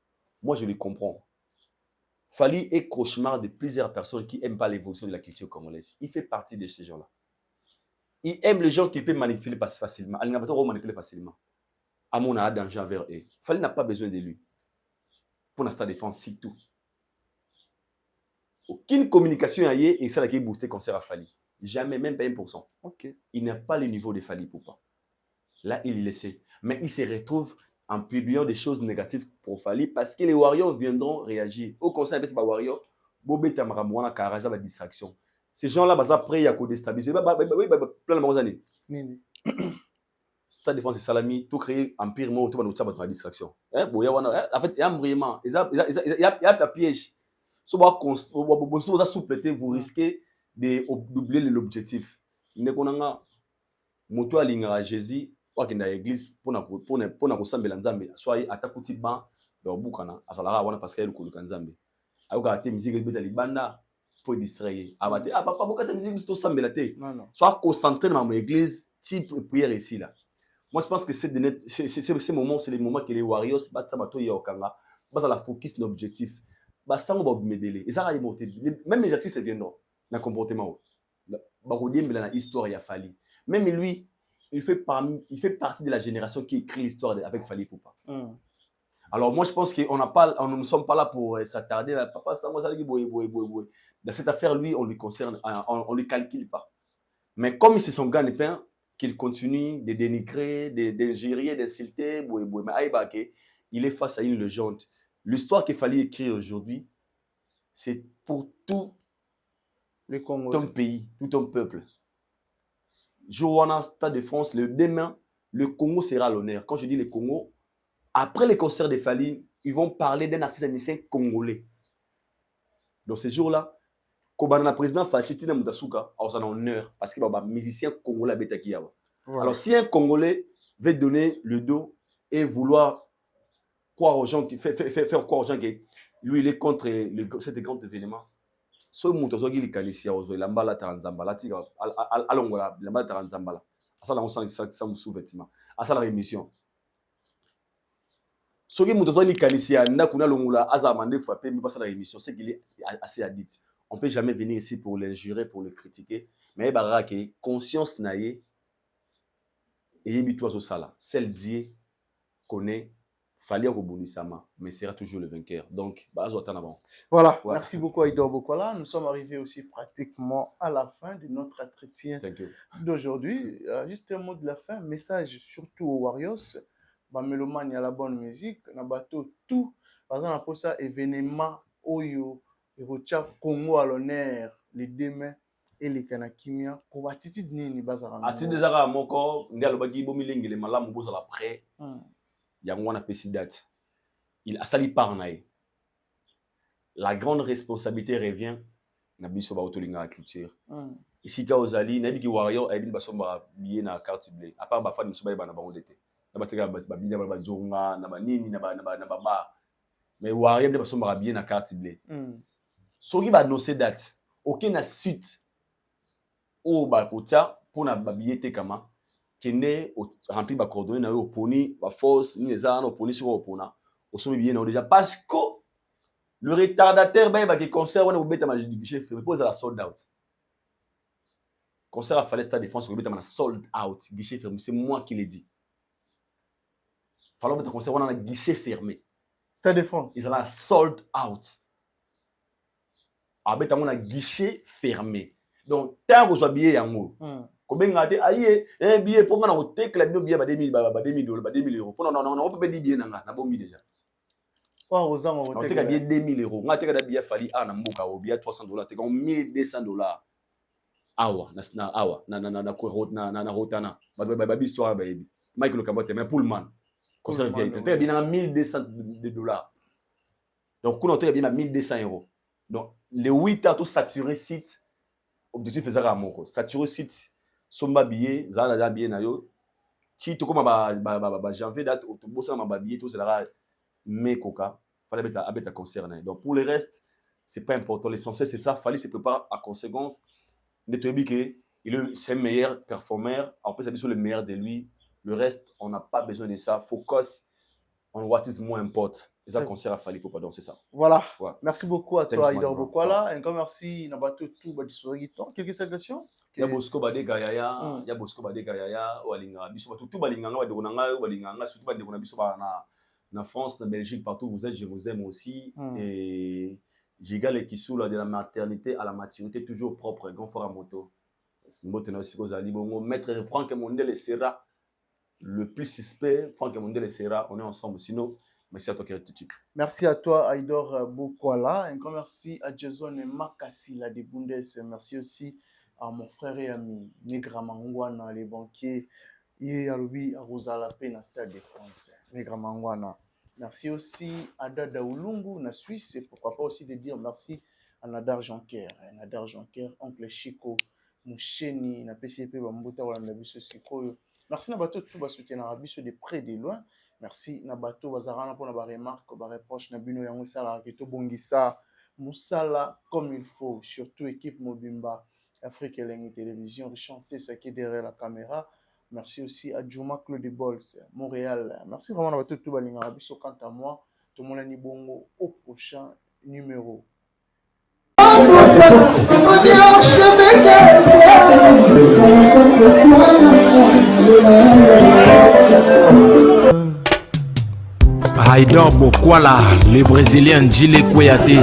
Moi je les comprends. Fally est cauchemar de plusieurs personnes qui n'aiment pas l'évolution de la culture congolaise. Il fait partie de ces gens-là. Il aime les gens qui peuvent manipuler facilement. Il n'a pas trop manipuler facilement. À mon avis, danger envers eux. Fally n'a pas besoin de lui. Pour l'instant, défense, c'est tout. Aucune communication à y et ça qui est boosté concert à Fally. Jamais, même pas 1%. Ok. Il n'a pas le niveau de Fally Poupa. Là, il le sait. Mais il se retrouve en publiant des choses négatives pour Fally parce que les Warriors viendront réagir. Au conseil, c'est pas Warriors. Bobé Tamaramouana, Karaza, la distraction. Ces gens-là, après, il y a qu'à déstabiliser. Plein de bonnes années. Stade de défense et Salami, tout créer empire, tout va nous faire la distraction. En fait, il y a un brillement. Il y a un piège. Si vous sous-traitez, vous risquez d'oublier l'objectif. Ne connaissez moto alingaka Jésus wakenda église pona kosambela nzambe soit atakuti ban ya obukana azalaka wana parce que elukuluka nzambe ayoka te musique ebeta libanda pour distraire abate papa bokata musique to sambela te soit concentré dans l'église type prière ici là. Moi je pense que ces moments c'est les moments que les warriors batsa bato ya okanga basa la focus l'objectif basango ba medele et ça va monter même les artistes viendront dans comportement ba kodembela na histoire ya Fally. Même lui, il fait partie de la génération qui écrit l'histoire avec Fally Poupa. Alors moi, je pense qu'on ne sommes pas là pour s'attarder. Papa, dans cette affaire, lui, on lui concerne, on ne lui calcule pas. Mais comme c'est son gagne-pain, qu'il continue de dénigrer, d'injurier, d'insulter, mais il est face à une légende. L'histoire qu'il fallait écrire aujourd'hui, c'est pour tout ton pays, tout ton peuple. Joanna, Stade de France, le demain, le Congo sera à l'honneur. Quand je dis le Congo, après les concerts de Fally, ils vont parler d'un artiste musicien congolais. Donc ce jour-là, le président Fachitina Moutasuka a un honneur parce qu'il y a un musicien congolais à Betakiawa. Alors si un Congolais veut donner le dos et vouloir croire aux gens, faire croire aux gens que lui il est contre cet grand événement, so muto so gili kalisia ozo lambala taranzambala tika alongola lambala taranzambala asala on sans sous-vêtements asala émission so gi muto so gili kalisia na kuna longula azamande frappé mais pas ça la émission c'est qu'il est assez addict. On peut jamais venir ici pour l'injurer, pour le critiquer, mais barra que conscience naie et yebitwa so sala celle die connaît Fally Roubonisama, mais sera toujours le vainqueur. Donc, voilà. Ouais. Merci beaucoup, Aïdor Bokola. Nous sommes arrivés aussi pratiquement à la fin de notre entretien d'aujourd'hui. Juste un mot de la fin, message surtout aux Warriors. Mélomane, il y a la bonne musique. On a bateau tout. Par exemple, pour ça, événement, Oyo, Erocha, Congo à l'honneur, les demain et les Kanakimia. Pour va titi nini bazara. Ati dezara moko, ndialo bagi bomilenge le malamu boza la près. Yangwana Pesidat, il a sali par naï. La grande responsabilité revient na biso ba otolinga la culture. Ici ka ozali na biki warrior ay bin basomba biye na carte bleue. À part ba fan muso ba na bango dete. Na bateka ba binya ba zonga na ba nini na ba ba. Mais warrior de basomba biye na carte bleue. Soki ba annoncer date, aucun na suite o ba kota pour na ba biye te kama. Kene rempli ba coordonnées na yo poni ba force ni les armes poni sur opona au sommet bien déjà parce que le retardateur ba qui concert on obeta ma guichet fermé pose la sold out concert à Fally Stade de France obeta ma sold out guichet fermé c'est moi qui l'ai dit fallait obeta concert on a guichet fermé Stade de France ils ont la sold out obeta on a guichet fermé donc tant que soit billet yango kobenga te aye billet pour nga na hotel club no billet ba 2000 ba 2000 dollars ba 2000 euros pour non on peut pas dire billet nanga na bombi déjà waaw ozanga hotel club billet 2000 euros nga te ka da billet Fally na mboka o billet 300 dollars te comme 1200 dollars awa na rotana ba histoire ba yebi Michael Kambote mais pour le man concert VIP te bien na 1200 dollars donc kuna te bien na 1200 euros donc les 8 heures tout saturé site objectif faisait à moko saturé site somba billet zana da billet na yo ti to comme ba janvier date autobosa ma ba billet tout cela mais coca fallait abeta concerné donc pour le reste c'est pas important l'essentiel c'est ça Fally se prépare à conséquence ne te dit que c'est un meilleur performeur. Après, c'est le meilleur de lui. Le reste, on n'a pas besoin de ça. Focus on what is more important. Et ça, concert à Fali Poupa, donc c'est ça. Voilà. Ouais. Merci beaucoup à toi, Haïdor Bokwala. Un grand merci. Quelques questions? Il y a Bosco Bade Gayaya, il y a Bosco Bade Gayaya, Walinga, Biso, tout Balinganga, Walinganga, surtout Balinganga, Biso, en France, en Belgique, partout où vous êtes, je vous aime aussi. Et j'égale qui sous de la maternité à la maturité, toujours propre, grand fort à moto. C'est une bonne aussi aux Alibongo. Maître Franck Mondel sera le plus suspect. Franck Mondel sera, on est ensemble. Sinon, merci à toi, Kérétitique. Merci à toi, Haïdor Bokwala. Un grand merci à Jason Makassi, la de Bundes. Merci aussi à mon frère et ami Negra Mangwana, les banquiers, et à Ruby à Rosalapé, dans le Stade de France. Negra Mangwana. Merci aussi à Dada Ulungu, na Suisse, et pourquoi pas aussi de dire merci à Nadar Jonker, oncle Chico, Moucheni, na PCP, Bambouta, Walandabiso Sikoyo. Merci Nabato, tout va soutenir Arabiso de près et de loin. Merci Nabato, Bazarana pour la remarque, la reproche, Nabino Yango Sala, Keto Bongisa, Moussala comme il faut, surtout équipe Mobimba, Afrique et Télévision, chanter ça qui est derrière la caméra. Merci aussi à Juma Claude Bols, Montréal. Merci vraiment à tout le monde. Quant à moi, tout le monde est bon au prochain numéro. Haïdor Bokwala, le Brésilien Djile Kouyaté.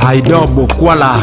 Haïdor Bokwala.